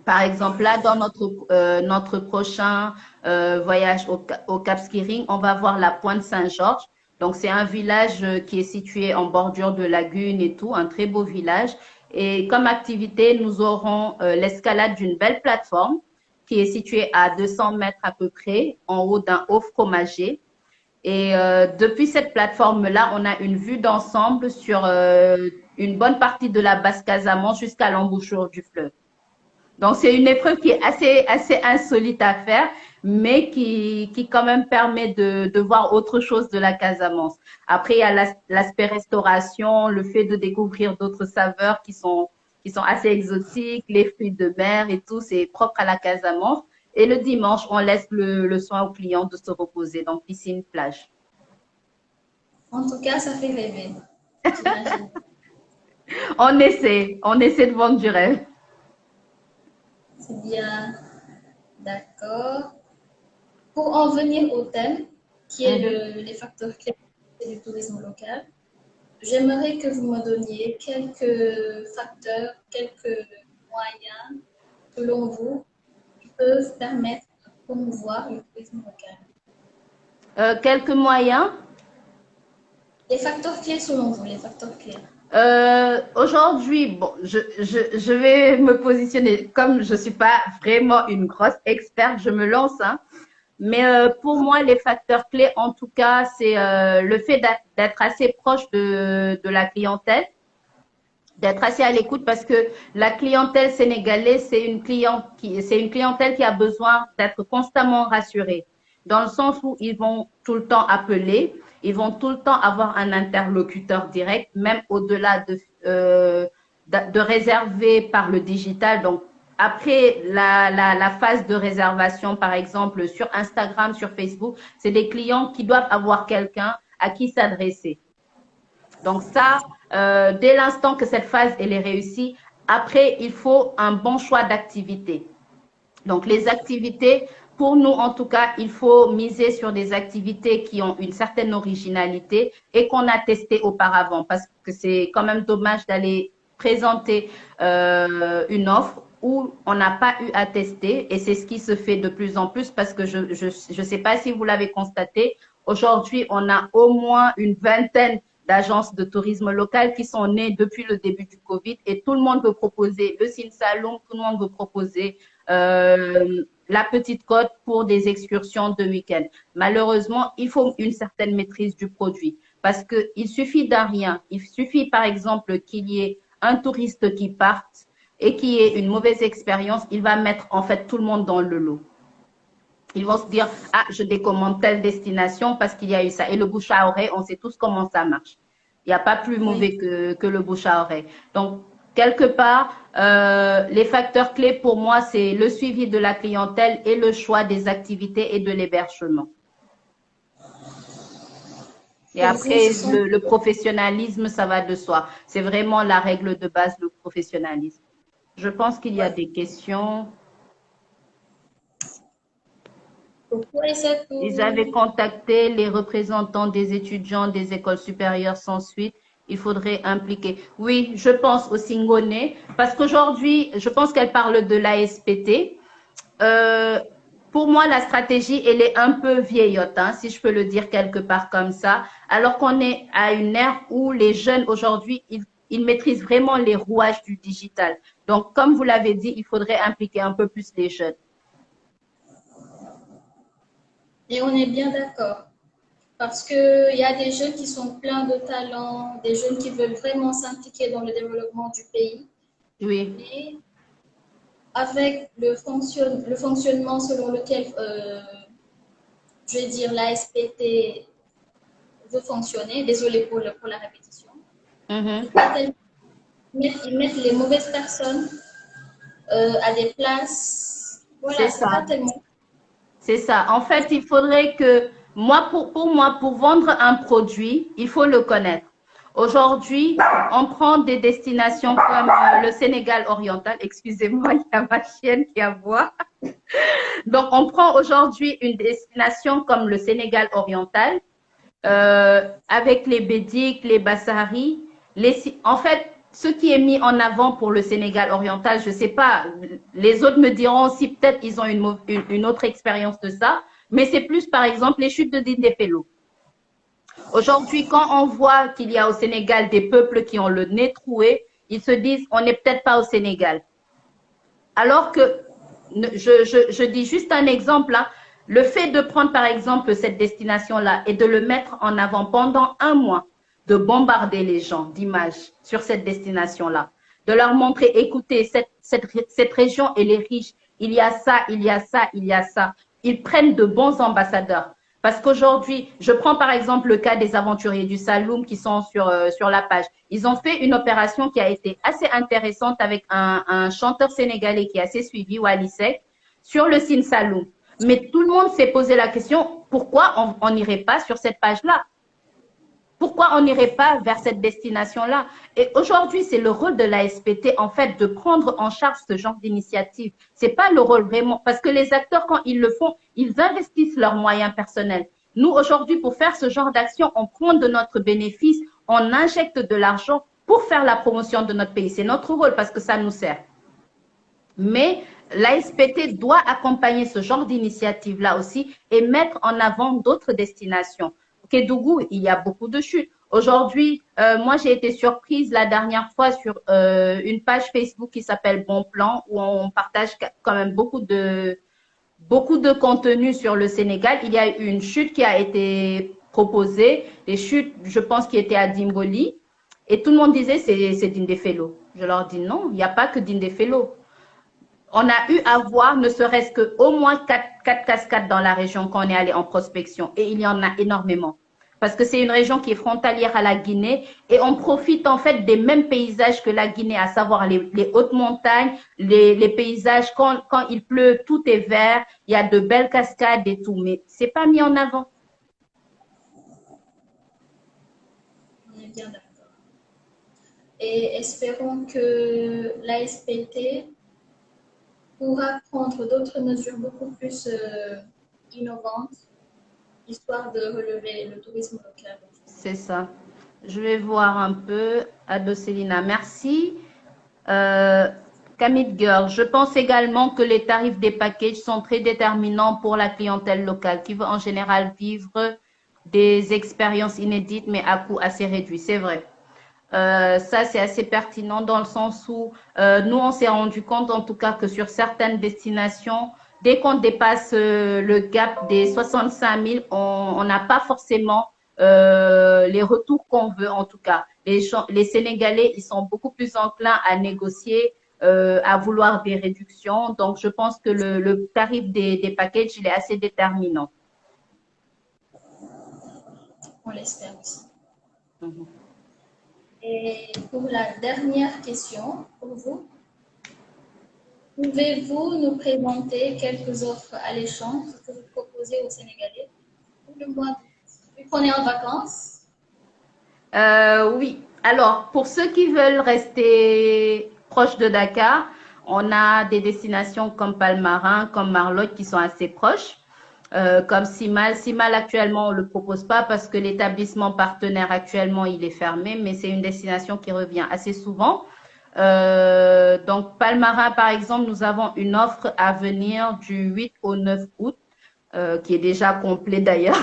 Par exemple, là, dans notre prochain voyage au Cap Skiring, on va voir la Pointe Saint-Georges. Donc, c'est un village qui est situé en bordure de lagune et tout, un très beau village. Et comme activité, nous aurons l'escalade d'une belle plateforme qui est située à 200 mètres à peu près, en haut d'un haut fromager. Et depuis cette plateforme-là, on a une vue d'ensemble sur une bonne partie de la Basse-Casamance jusqu'à l'embouchure du fleuve. Donc, c'est une épreuve qui est assez insolite à faire, mais qui quand même permet de voir autre chose de la Casamance. Après, il y a l'aspect restauration, le fait de découvrir d'autres saveurs qui sont assez exotiques, les fruits de mer et tout, c'est propre à la Casamance. Et le dimanche, on laisse le soin aux clients de se reposer, donc piscine, plage. En tout cas, ça fait rêver. On essaie de vendre du rêve. C'est bien, d'accord. Pour en venir au thème, qui est les facteurs clés du tourisme local, j'aimerais que vous me donniez quelques facteurs, quelques moyens, selon vous, qui peuvent permettre de promouvoir le tourisme local. Quelques moyens? Les facteurs clés selon vous, les facteurs clés. Aujourd'hui, bon, je vais me positionner comme je suis pas vraiment une grosse experte, je me lance, hein. Mais pour moi, les facteurs clés, en tout cas, c'est le fait d'être assez proche de la clientèle, d'être assez à l'écoute parce que la clientèle sénégalaise, c'est une clientèle qui a besoin d'être constamment rassurée, dans le sens où ils vont tout le temps appeler. Ils vont tout le temps avoir un interlocuteur direct, même au-delà de réserver par le digital. Donc, après la phase de réservation, par exemple, sur Instagram, sur Facebook, c'est des clients qui doivent avoir quelqu'un à qui s'adresser. Donc, ça, dès l'instant que cette phase elle est réussie, après, il faut un bon choix d'activités. Donc, les activités, pour nous, en tout cas, il faut miser sur des activités qui ont une certaine originalité et qu'on a testé auparavant parce que c'est quand même dommage d'aller présenter une offre où on n'a pas eu à tester, et c'est ce qui se fait de plus en plus parce que je sais pas si vous l'avez constaté, aujourd'hui, on a au moins une vingtaine d'agences de tourisme local qui sont nées depuis le début du Covid, et tout le monde veut proposer le Sin Saloum, tout le monde veut proposer la Petite Côte pour des excursions de week-end. Malheureusement, il faut une certaine maîtrise du produit parce qu'il suffit d'un rien. Il suffit, par exemple, qu'il y ait un touriste qui parte et qui ait une mauvaise expérience, il va mettre en fait tout le monde dans le lot. Ils vont se dire, ah, je décommande telle destination parce qu'il y a eu ça. Et le bouche à oreille, on sait tous comment ça marche. Il n'y a pas plus mauvais que le bouche à oreille. Donc, quelque part, les facteurs clés pour moi, c'est le suivi de la clientèle et le choix des activités et de l'hébergement. Et après, le professionnalisme, ça va de soi. C'est vraiment la règle de base, le professionnalisme. Je pense qu'il y a des questions. Ils avaient contacté les représentants des étudiants des écoles supérieures sans suite. Il faudrait impliquer. Oui, je pense au Singone, parce qu'aujourd'hui, je pense qu'elle parle de l'ASPT. Pour moi, la stratégie, elle est un peu vieillotte, hein, si je peux le dire quelque part comme ça, alors qu'on est à une ère où les jeunes aujourd'hui, ils maîtrisent vraiment les rouages du digital. Donc, comme vous l'avez dit, il faudrait impliquer un peu plus les jeunes. Et on est bien d'accord. Parce qu'il y a des jeunes qui sont pleins de talent, des jeunes qui veulent vraiment s'impliquer dans le développement du pays. Oui. Et avec le fonctionnement selon lequel, je vais dire, l'ASPT veut fonctionner, désolé pour la répétition, ils mettent les mauvaises personnes à des places. Voilà, c'est pas tellement. C'est ça. En fait, il faudrait que, pour moi, pour vendre un produit, il faut le connaître. Aujourd'hui, on prend des destinations comme le Sénégal oriental. Excusez-moi, il y a ma chienne qui aboie. Donc, on prend aujourd'hui une destination comme le Sénégal oriental, avec les Bédiques, les Bassaris. En fait, ce qui est mis en avant pour le Sénégal oriental, je ne sais pas, les autres me diront si peut-être ils ont une autre expérience de ça, mais c'est plus par exemple les chutes de Dindéfelo. Aujourd'hui, quand on voit qu'il y a au Sénégal des peuples qui ont le nez troué, ils se disent on n'est peut-être pas au Sénégal. Alors que, je dis juste un exemple, hein, le fait de prendre par exemple cette destination-là et de le mettre en avant pendant un mois, de bombarder les gens d'images sur cette destination-là, de leur montrer, écoutez, cette région, elle est riche, il y a ça, il y a ça, il y a ça. Ils prennent de bons ambassadeurs. Parce qu'aujourd'hui, je prends par exemple le cas des aventuriers du Saloum qui sont sur la page. Ils ont fait une opération qui a été assez intéressante avec un chanteur sénégalais qui est assez suivi, Wally Seck, sur le Sin Saloum. Mais tout le monde s'est posé la question, pourquoi on n'irait pas sur cette page-là? Pourquoi on n'irait pas vers cette destination-là? Et aujourd'hui, c'est le rôle de l'ASPT, en fait, de prendre en charge ce genre d'initiative. C'est pas le rôle vraiment, parce que les acteurs, quand ils le font, ils investissent leurs moyens personnels. Nous, aujourd'hui, pour faire ce genre d'action, on prend de notre bénéfice, on injecte de l'argent pour faire la promotion de notre pays. C'est notre rôle parce que ça nous sert. Mais l'ASPT doit accompagner ce genre d'initiative-là aussi et mettre en avant d'autres destinations. Kédougou, il y a beaucoup de chutes. Aujourd'hui, moi, j'ai été surprise la dernière fois sur une page Facebook qui s'appelle Bon Plan, où on partage quand même beaucoup de contenu sur le Sénégal. Il y a eu une chute qui a été proposée, des chutes, je pense, qui étaient à Dimboli. Et tout le monde disait c'est Dindéfelo. Je leur dis non, il n'y a pas que Dindéfelo. On a eu à voir ne serait-ce qu'au moins 4 cascades dans la région quand on est allé en prospection. Et il y en a énormément. Parce que c'est une région qui est frontalière à la Guinée et on profite en fait des mêmes paysages que la Guinée, à savoir les hautes montagnes, les paysages, quand il pleut, tout est vert, il y a de belles cascades et tout, mais c'est pas mis en avant. On est bien d'accord. Et espérons que l'ASPT pourra prendre d'autres mesures beaucoup plus innovantes, histoire de relever le tourisme local. C'est ça. Je vais voir un peu. Adocélina, merci. Euh, Camille Girl, je pense également que les tarifs des packages sont très déterminants pour la clientèle locale qui veut en général vivre des expériences inédites mais à coût assez réduit. C'est vrai. Ça, c'est assez pertinent dans le sens où nous, on s'est rendu compte en tout cas que sur certaines destinations, dès qu'on dépasse le gap des 65 000, on n'a pas forcément les retours qu'on veut en tout cas. Les Sénégalais, ils sont beaucoup plus enclins à négocier, à vouloir des réductions. Donc, je pense que le tarif des packages, il est assez déterminant. On l'espère aussi. Mhm. Et pour la dernière question, pour vous, pouvez-vous nous présenter quelques offres alléchantes que vous proposez aux Sénégalais pour le mois d'août, vu qu'on est en vacances? Oui. Alors, pour ceux qui veulent rester proches de Dakar, on a des destinations comme Palmarin, comme Marlotte qui sont assez proches, comme Simal. Simal, actuellement, on ne le propose pas parce que l'établissement partenaire actuellement, il est fermé, mais c'est une destination qui revient assez souvent. Donc, Palmarin, par exemple, nous avons une offre à venir du 8 au 9 août, qui est déjà complet d'ailleurs.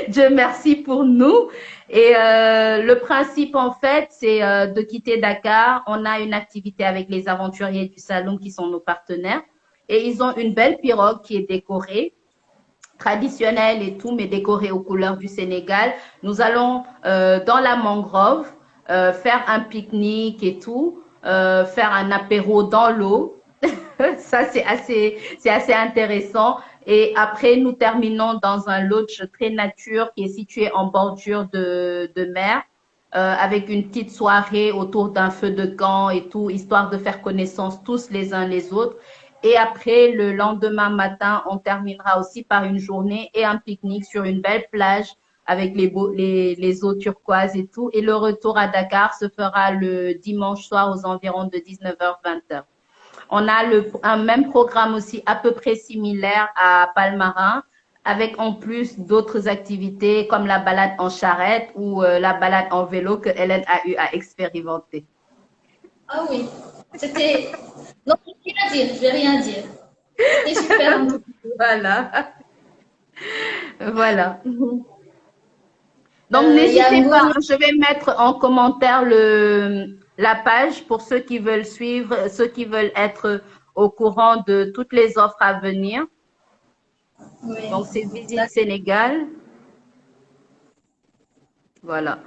Dieu merci pour nous. Et le principe, en fait, c'est de quitter Dakar. On a une activité avec les aventuriers du Saloum qui sont nos partenaires. Et ils ont une belle pirogue qui est décorée, traditionnelle et tout, mais décorée aux couleurs du Sénégal. Nous allons dans la mangrove faire un pique-nique et tout, faire un apéro dans l'eau. Ça, c'est assez intéressant. Et après, nous terminons dans un lodge très nature qui est situé en bordure de mer, avec une petite soirée autour d'un feu de camp et tout, histoire de faire connaissance tous les uns les autres. Et après, le lendemain matin, on terminera aussi par une journée et un pique-nique sur une belle plage avec les eaux turquoises et tout. Et le retour à Dakar se fera le dimanche soir aux environs de 19h-20h. On a un même programme aussi à peu près similaire à Palmarin, avec en plus d'autres activités comme la balade en charrette ou la balade en vélo que Hélène a eu à expérimenter. Ah oui, c'était... Non, je vais rien dire, je vais rien dire. C'était super en tout cas. Voilà, voilà. Donc, n'hésitez pas, Yangoul, hein, je vais mettre en commentaire la page pour ceux qui veulent suivre, ceux qui veulent être au courant de toutes les offres à venir. oui. Donc, c'est Visite Sénégal. Voilà.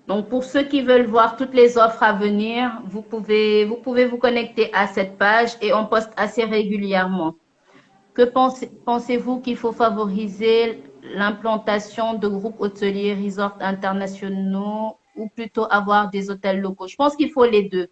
Donc, pour ceux qui veulent voir toutes les offres à venir, vous pouvez vous connecter à cette page et on poste assez régulièrement. Que pensez-vous qu'il faut favoriser l'implantation de groupes hôteliers, resorts internationaux ou plutôt avoir des hôtels locaux? Je pense qu'il faut les deux.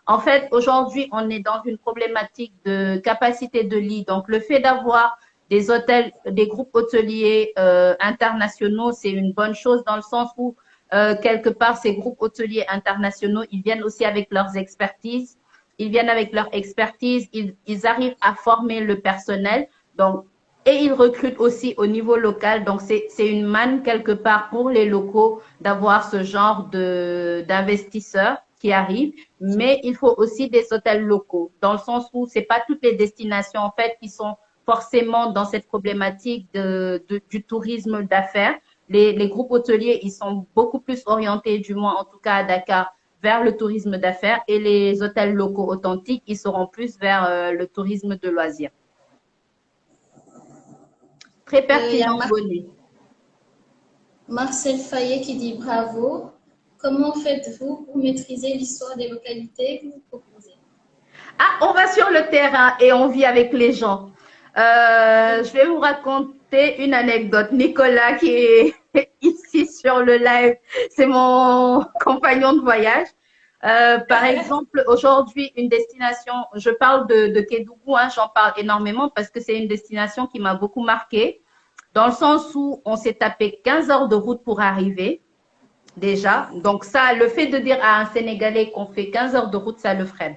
En fait, aujourd'hui, on est dans une problématique de capacité de lit. Donc, le fait d'avoir des hôtels, des groupes hôteliers internationaux, c'est une bonne chose dans le sens où, quelque part, ces groupes hôteliers internationaux, ils viennent aussi avec leurs expertises. Ils viennent avec leur expertise, ils arrivent à former le personnel. Donc, et ils recrutent aussi au niveau local. Donc, c'est une manne quelque part pour les locaux d'avoir ce genre d'investisseurs qui arrivent. Mais il faut aussi des hôtels locaux, dans le sens où c'est pas toutes les destinations, en fait, qui sont forcément dans cette problématique du tourisme d'affaires. Les groupes hôteliers, ils sont beaucoup plus orientés, du moins en tout cas à Dakar, vers le tourisme d'affaires et les hôtels locaux authentiques, ils seront plus vers le tourisme de loisirs. Très il y a pertinent, Bonnie. Marcel Fayet qui dit bravo. Comment faites-vous pour maîtriser l'histoire des localités que vous proposez? Ah, on va sur le terrain et on vit avec les gens. Je vais vous raconter une anecdote. Nicolas qui est ici sur le live, c'est mon compagnon de voyage. Par exemple, aujourd'hui, une destination, je parle de Kédougou, hein, j'en parle énormément parce que c'est une destination qui m'a beaucoup marquée, dans le sens où on s'est tapé 15 heures de route pour arriver, déjà. Donc ça, le fait de dire à un Sénégalais qu'on fait 15 heures de route, ça le freine.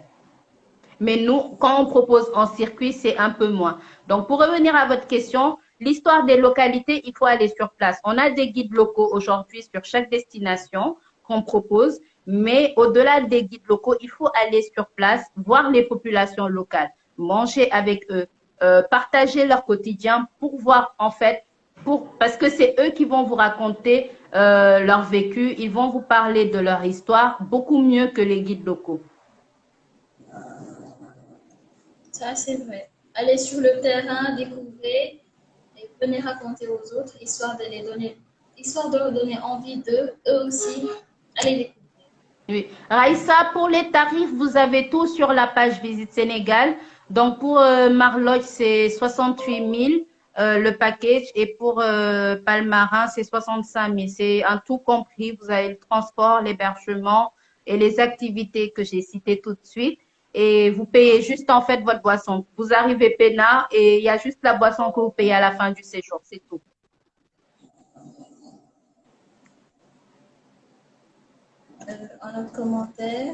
Mais nous, quand on propose en circuit, c'est un peu moins. Donc, pour revenir à votre question, l'histoire des localités, il faut aller sur place. On a des guides locaux aujourd'hui sur chaque destination qu'on propose. Mais au-delà des guides locaux, il faut aller sur place, voir les populations locales, manger avec eux, partager leur quotidien pour voir en fait, parce que c'est eux qui vont vous raconter leur vécu, ils vont vous parler de leur histoire beaucoup mieux que les guides locaux. Ça, c'est vrai. Aller sur le terrain, découvrir et venir raconter aux autres, histoire de leur donner envie d'eux, eux aussi, aller découvrir. Oui. Raïssa, pour les tarifs, vous avez tout sur la page Visite Sénégal. Donc, pour Marlotte, c'est 68 000 le package et pour Palmarin, c'est 65 000. C'est un tout compris. Vous avez le transport, l'hébergement et les activités que j'ai citées tout de suite. Et vous payez juste en fait votre boisson. Vous arrivez peinard et il y a juste la boisson que vous payez à la fin du séjour. C'est tout. Un autre commentaire.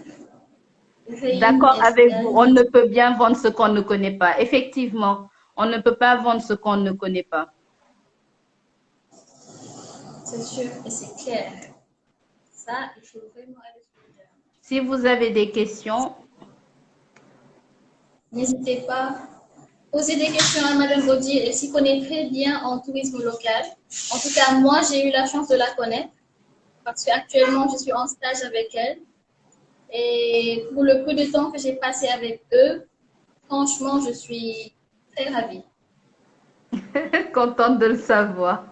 D'accord avec vous. On ne peut bien vendre ce qu'on ne connaît pas. Effectivement, on ne peut pas vendre ce qu'on ne connaît pas. C'est sûr et c'est clair. Ça, il faut vraiment aller sur le terrain. Si vous avez des questions, n'hésitez pas. Posez des questions à Madame Gaudier. Elle s'y connaît très bien en tourisme local. En tout cas, moi, j'ai eu la chance de la connaître parce qu'actuellement, je suis en stage avec elle. Et pour le peu de temps que j'ai passé avec eux, franchement, je suis très ravie. contente de le savoir.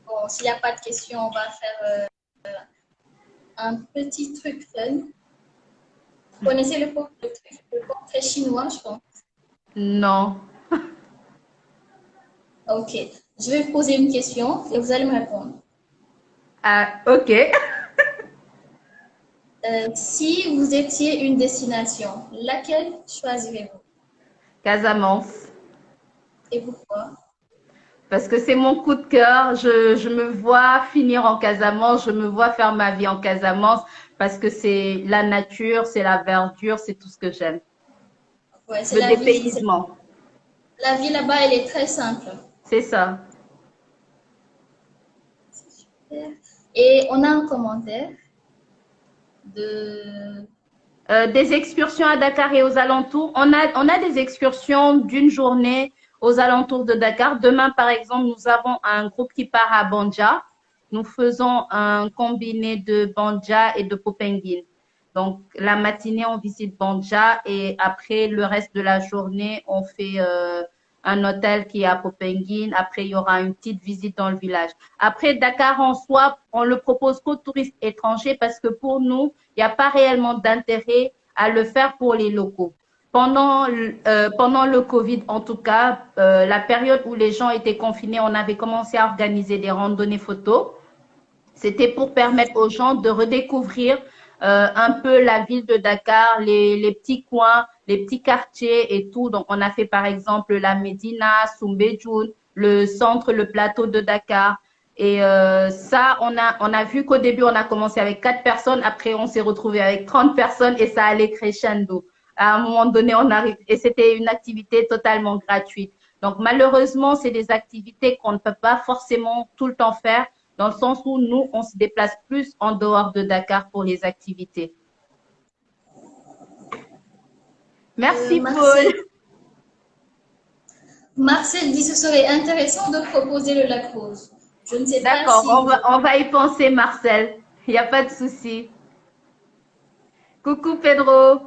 Bon, s'il n'y a pas de questions, on va faire un petit truc fun. Vous connaissez le portrait chinois, je pense? Non. Ok. Je vais vous poser une question et vous allez me répondre. Ah, ok. Si vous étiez une destination, laquelle choisirez-vous? Casamance. Et pourquoi? Parce que c'est mon coup de cœur. Je me vois finir en Casamance. Je me vois faire ma vie en Casamance parce que c'est la nature, c'est la verdure, c'est tout ce que j'aime. Ouais, c'est Le la vie. dépaysement. La vie là-bas, elle est très simple. C'est ça. Et on a un commentaire de... Des excursions à Dakar et aux alentours. On a des excursions d'une journée aux alentours de Dakar. Demain, par exemple, nous avons un groupe qui part à Banja. Nous faisons un combiné de Banja et de Popenguine. Donc, la matinée, on visite Banja et après, le reste de la journée, on fait un hôtel qui est à Popenguine. Après, il y aura une petite visite dans le village. Après, Dakar en soi, on le propose qu'aux touristes étrangers parce que pour nous, il n'y a pas réellement d'intérêt à le faire pour les locaux. Pendant le Covid, en tout cas, la période où les gens étaient confinés, on avait commencé à organiser des randonnées photos. C'était pour permettre aux gens de redécouvrir un peu la ville de Dakar, les petits coins, les petits quartiers et tout. Donc, on a fait par exemple la Médina, Soumbédioune, le centre, le plateau de Dakar. Et ça, on a vu qu'au début, on a commencé avec 4 personnes. Après, on s'est retrouvé avec 30 personnes et ça allait crescendo. À un moment donné, on arrive et c'était une activité totalement gratuite. Donc, malheureusement, c'est des activités qu'on ne peut pas forcément tout le temps faire dans le sens où nous, on se déplace plus en dehors de Dakar pour les activités. Merci, Paul. Marcel dit que ce serait intéressant de proposer le lac rose. Je ne sais pas si... D'accord, on va y penser, Marcel. Il n'y a pas de souci. Coucou, Pedro.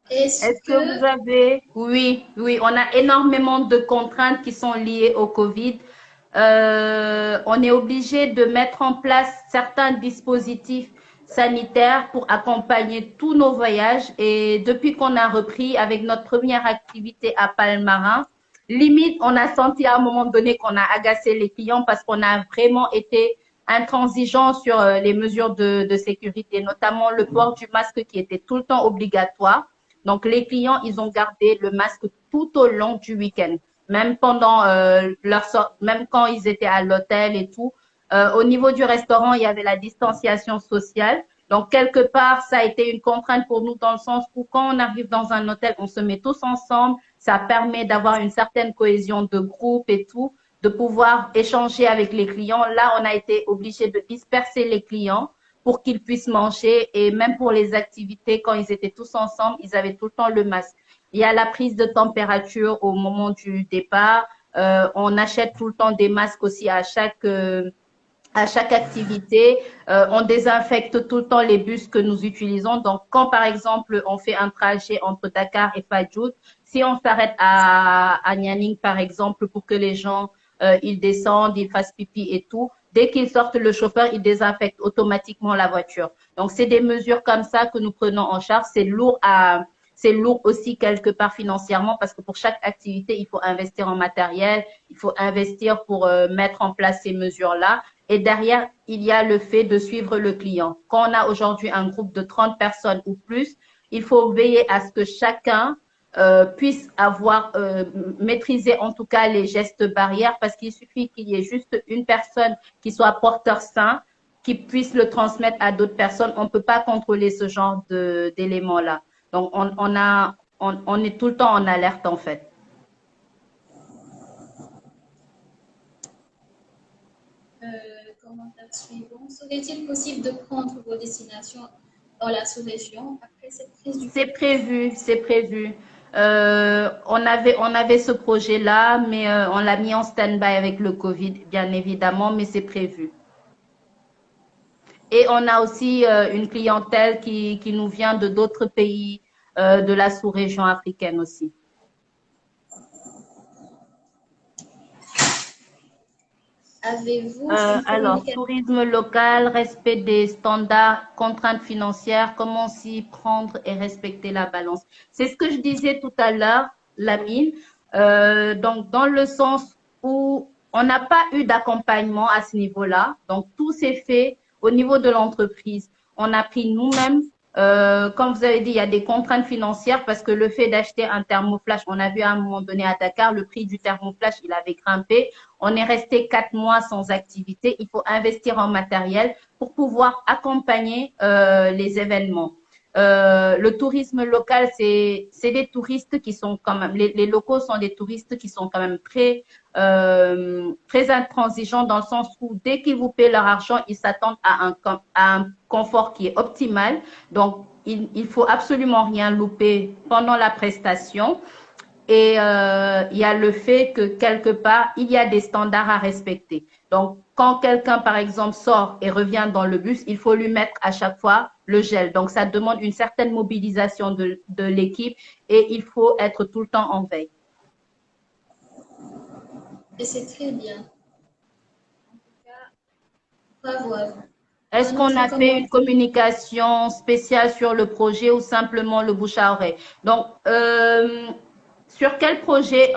Est-ce que vous avez... Oui, on a énormément de contraintes qui sont liées au Covid. On est obligé de mettre en place certains dispositifs sanitaires pour accompagner tous nos voyages. Et depuis qu'on a repris avec notre première activité à Palmarin, limite, on a senti à un moment donné qu'on a agacé les clients parce qu'on a vraiment été intransigeant sur les mesures de sécurité, notamment le port du masque qui était tout le temps obligatoire. Donc, les clients, ils ont gardé le masque tout au long du week-end, même pendant même quand ils étaient à l'hôtel et tout. Au niveau du restaurant, il y avait la distanciation sociale. Donc, quelque part, ça a été une contrainte pour nous dans le sens où quand on arrive dans un hôtel, on se met tous ensemble. Ça permet d'avoir une certaine cohésion de groupe et tout, de pouvoir échanger avec les clients. Là, on a été obligé de disperser les clients pour qu'ils puissent manger. Et même pour les activités, quand ils étaient tous ensemble, ils avaient tout le temps le masque. Il y a la prise de température au moment du départ. On achète tout le temps des masques aussi à chaque activité. On désinfecte tout le temps les bus que nous utilisons. Donc, quand par exemple, on fait un trajet entre Dakar et Fadjoud, si on s'arrête à Nianing, par exemple, pour que les gens ils descendent, ils fassent pipi et tout, dès qu'ils sortent, le chauffeur, il désinfecte automatiquement la voiture. Donc, c'est des mesures comme ça que nous prenons en charge. C'est lourd aussi quelque part financièrement parce que pour chaque activité, il faut investir en matériel, il faut investir pour mettre en place ces mesures-là. Et derrière, il y a le fait de suivre le client. Quand on a aujourd'hui un groupe de 30 personnes ou plus, il faut veiller à ce que chacun puisse avoir maîtrisé en tout cas les gestes barrières parce qu'il suffit qu'il y ait juste une personne qui soit porteur sain, qui puisse le transmettre à d'autres personnes. On ne peut pas contrôler ce genre d'éléments-là. Donc, on est tout le temps en alerte en fait. Commentaire suivant. Serait-il possible de prendre vos destinations dans la sous-région après cette prise du... C'est prévu, c'est prévu. On avait ce projet-là, mais on l'a mis en stand-by avec le Covid, bien évidemment, mais c'est prévu. Et on a aussi une clientèle qui nous vient de d'autres pays de la sous-région africaine aussi. Avez-vous Alors, tourisme local, respect des standards, contraintes financières, comment s'y prendre et respecter la balance. C'est ce que je disais tout à l'heure, Lamine. Donc, dans le sens où on n'a pas eu d'accompagnement à ce niveau-là. Donc, tout s'est fait au niveau de l'entreprise. On a pris nous-mêmes, comme vous avez dit, il y a des contraintes financières parce que le fait d'acheter un thermoflash, on a vu à un moment donné à Dakar, le prix du thermoflash, il avait grimpé. On est resté 4 mois sans activité. Il faut investir en matériel pour pouvoir accompagner les événements. Le tourisme local, c'est des touristes qui sont quand même, les locaux sont des touristes qui sont quand même très intransigeants dans le sens où dès qu'ils vous paient leur argent, ils s'attendent à un confort qui est optimal. Donc, il faut absolument rien louper pendant la prestation. Et il y a le fait que quelque part, il y a des standards à respecter. Donc, quand quelqu'un, par exemple, sort et revient dans le bus, il faut lui mettre à chaque fois le gel. Donc, ça demande une certaine mobilisation de l'équipe et il faut être tout le temps en veille. Et c'est très bien. En tout cas, bravo à vous. Est-ce qu'on a fait une communication spéciale sur le projet ou simplement le bouche à oreille? Donc, sur quel projet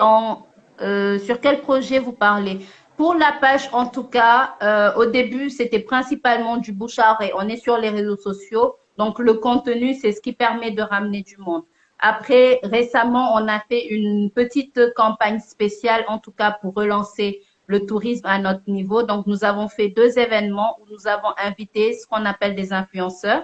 vous parlez? Pour la page, en tout cas, au début, c'était principalement du bouche à oreille. On est sur les réseaux sociaux, donc le contenu, c'est ce qui permet de ramener du monde. Après, récemment, on a fait une petite campagne spéciale, en tout cas pour relancer le tourisme à notre niveau. Donc, nous avons fait 2 événements où nous avons invité ce qu'on appelle des influenceurs.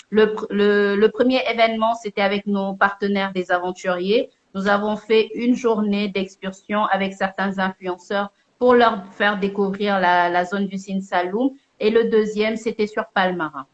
Le premier événement, c'était avec nos partenaires des aventuriers. Nous avons fait une journée d'excursion avec certains influenceurs pour leur faire découvrir la zone du Sine Saloum. Et le deuxième, c'était sur Palmarin.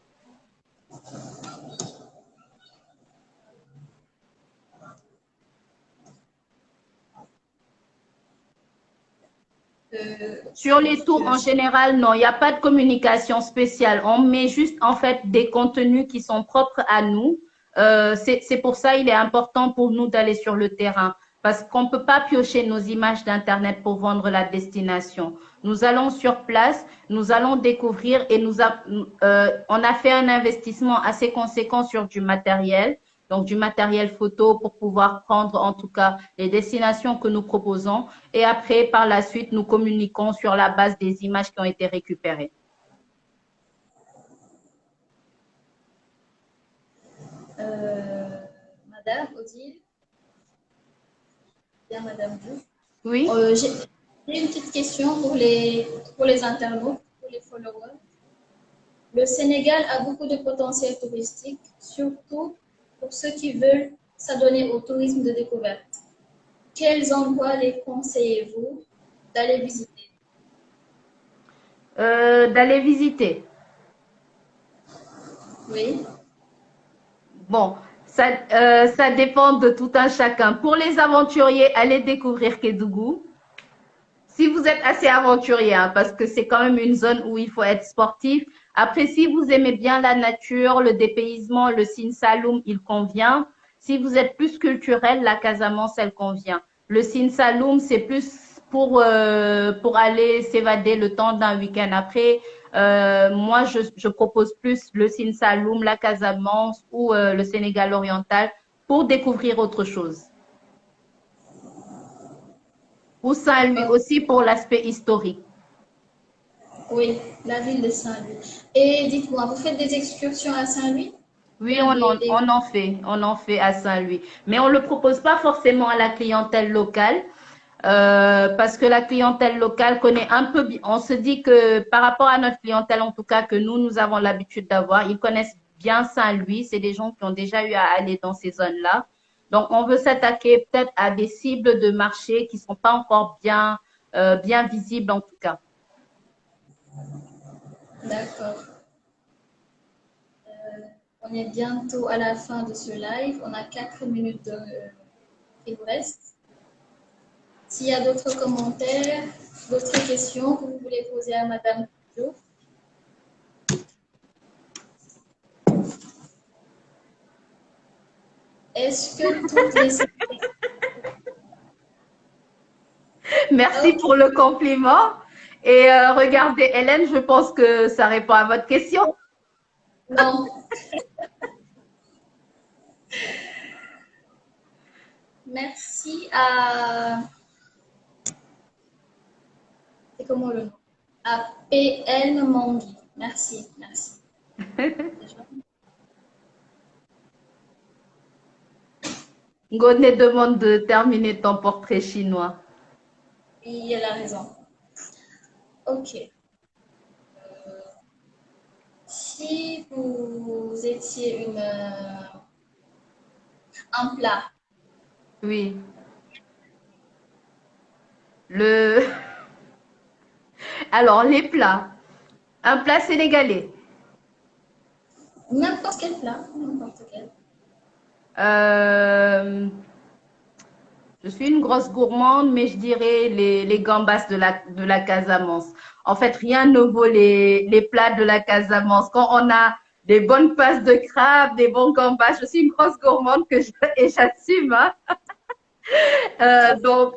Sur les tours, en général, non, il n'y a pas de communication spéciale. On met juste, en fait, des contenus qui sont propres à nous. C'est pour ça il est important pour nous d'aller sur le terrain parce qu'on ne peut pas piocher nos images d'Internet pour vendre la destination. Nous allons sur place, nous allons découvrir et on a fait un investissement assez conséquent sur du matériel. Donc, du matériel photo pour pouvoir prendre en tout cas les destinations que nous proposons. Et après, par la suite, nous communiquons sur la base des images qui ont été récupérées. Madame Odile. Bien, Madame Diouf. Oui. J'ai une petite question pour les internautes, pour les followers. Le Sénégal a beaucoup de potentiel touristique, surtout pour ceux qui veulent s'adonner au tourisme de découverte. Quels endroits les conseillez-vous d'aller visiter? D'aller visiter. Oui, Bon, ça dépend de tout un chacun. Pour les aventuriers, allez découvrir Kédougou. Si vous êtes assez aventurier, hein, parce que c'est quand même une zone où il faut être sportif. Après, si vous aimez bien la nature, le dépaysement, le Sine Saloum, il convient. Si vous êtes plus culturel, la Casamance, elle convient. Le Sine Saloum, c'est plus pour aller s'évader le temps d'un week-end. Après, moi, je propose plus le Sine Saloum, la Casamance ou le Sénégal oriental pour découvrir autre chose. Ou Saint-Louis oh, aussi pour l'aspect historique. oui, la ville de Saint-Louis. Et dites-moi, vous faites des excursions à Saint-Louis? Oui, Bien on en fait à Saint-Louis. Mais on ne le propose pas forcément à la clientèle locale parce que la clientèle locale connaît un peu bien. On se dit que par rapport à notre clientèle, en tout cas, que nous avons l'habitude d'avoir, ils connaissent bien Saint-Louis. C'est des gens qui ont déjà eu à aller dans ces zones-là. Donc, on veut s'attaquer peut-être à des cibles de marché qui ne sont pas encore bien visibles, en tout cas. D'accord. On est bientôt à la fin de ce live. On a 4 minutes qui nous restent. S'il y a d'autres commentaires, d'autres questions que vous voulez poser à Madame Jo. Est-ce que toutes les... Merci Ok, pour le compliment. Et regardez, Hélène, je pense que ça répond à votre question. non. Merci à... C'est comment le nom? À PL Mangui. Merci, merci. Ngoné demande de terminer ton portrait chinois. Oui, elle a raison. Ok. Si vous étiez un plat, Oui. Le... Alors, les plats. Un plat sénégalais. n'importe quel plat, n'importe quel. Euh, Je suis une grosse gourmande, mais je dirais les gambas de la Casamance. En fait, rien ne vaut les plats de la Casamance. Quand on a des bonnes passes de crabe, des bons gambas, je suis une grosse gourmande et j'assume. Hein. Donc,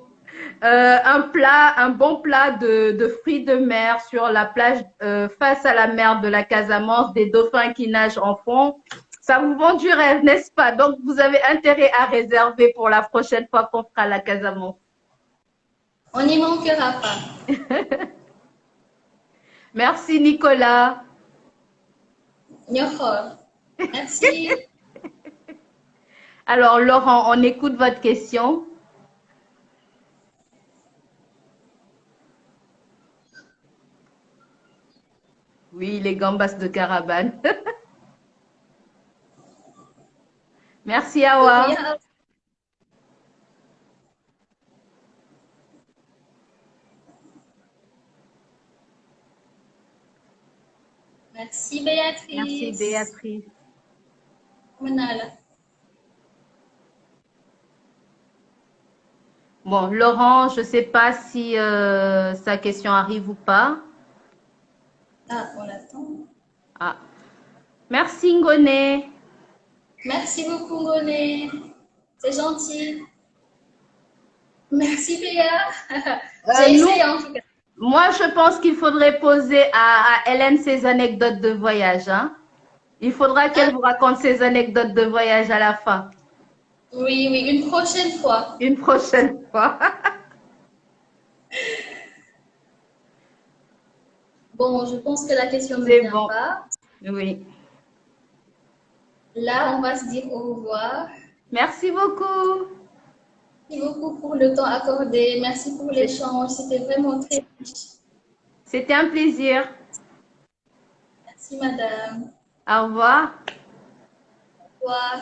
un bon plat de fruits de mer sur la plage face à la mer de la Casamance, des dauphins qui nagent en fond. Ça vous vend du rêve, n'est-ce pas? Donc, vous avez intérêt à réserver pour la prochaine fois qu'on fera la Casamance. On n'y manquera pas. Merci, Nicolas. Nyokhor. Merci. Alors, Laurent, on écoute votre question. Oui, les gambas de Caravane. Merci, De Awa. rien. Merci Merci, Béatrice. Béatrice. Manala. Bon, Laurent, je ne sais pas si sa question arrive ou pas. Ah, on l'attend. Ah. Merci, Ngoné. Merci beaucoup, Ngoné. C'est gentil. Merci, Béa. J'ai Nous, essayé en tout cas. moi, je pense qu'il faudrait poser à Hélène ses anecdotes de voyage. Hein. Il faudra Ah, qu'elle vous raconte ses anecdotes de voyage à la fin. oui, oui, une prochaine fois. Une prochaine fois. Bon, je pense que la question ne C'est vient bon. pas. Oui. Là, on va se dire au revoir. Merci beaucoup. Merci beaucoup pour le temps accordé. Merci pour l'échange. C'était vraiment très riche. C'était un plaisir. Merci. Merci, madame. Au revoir. Au revoir.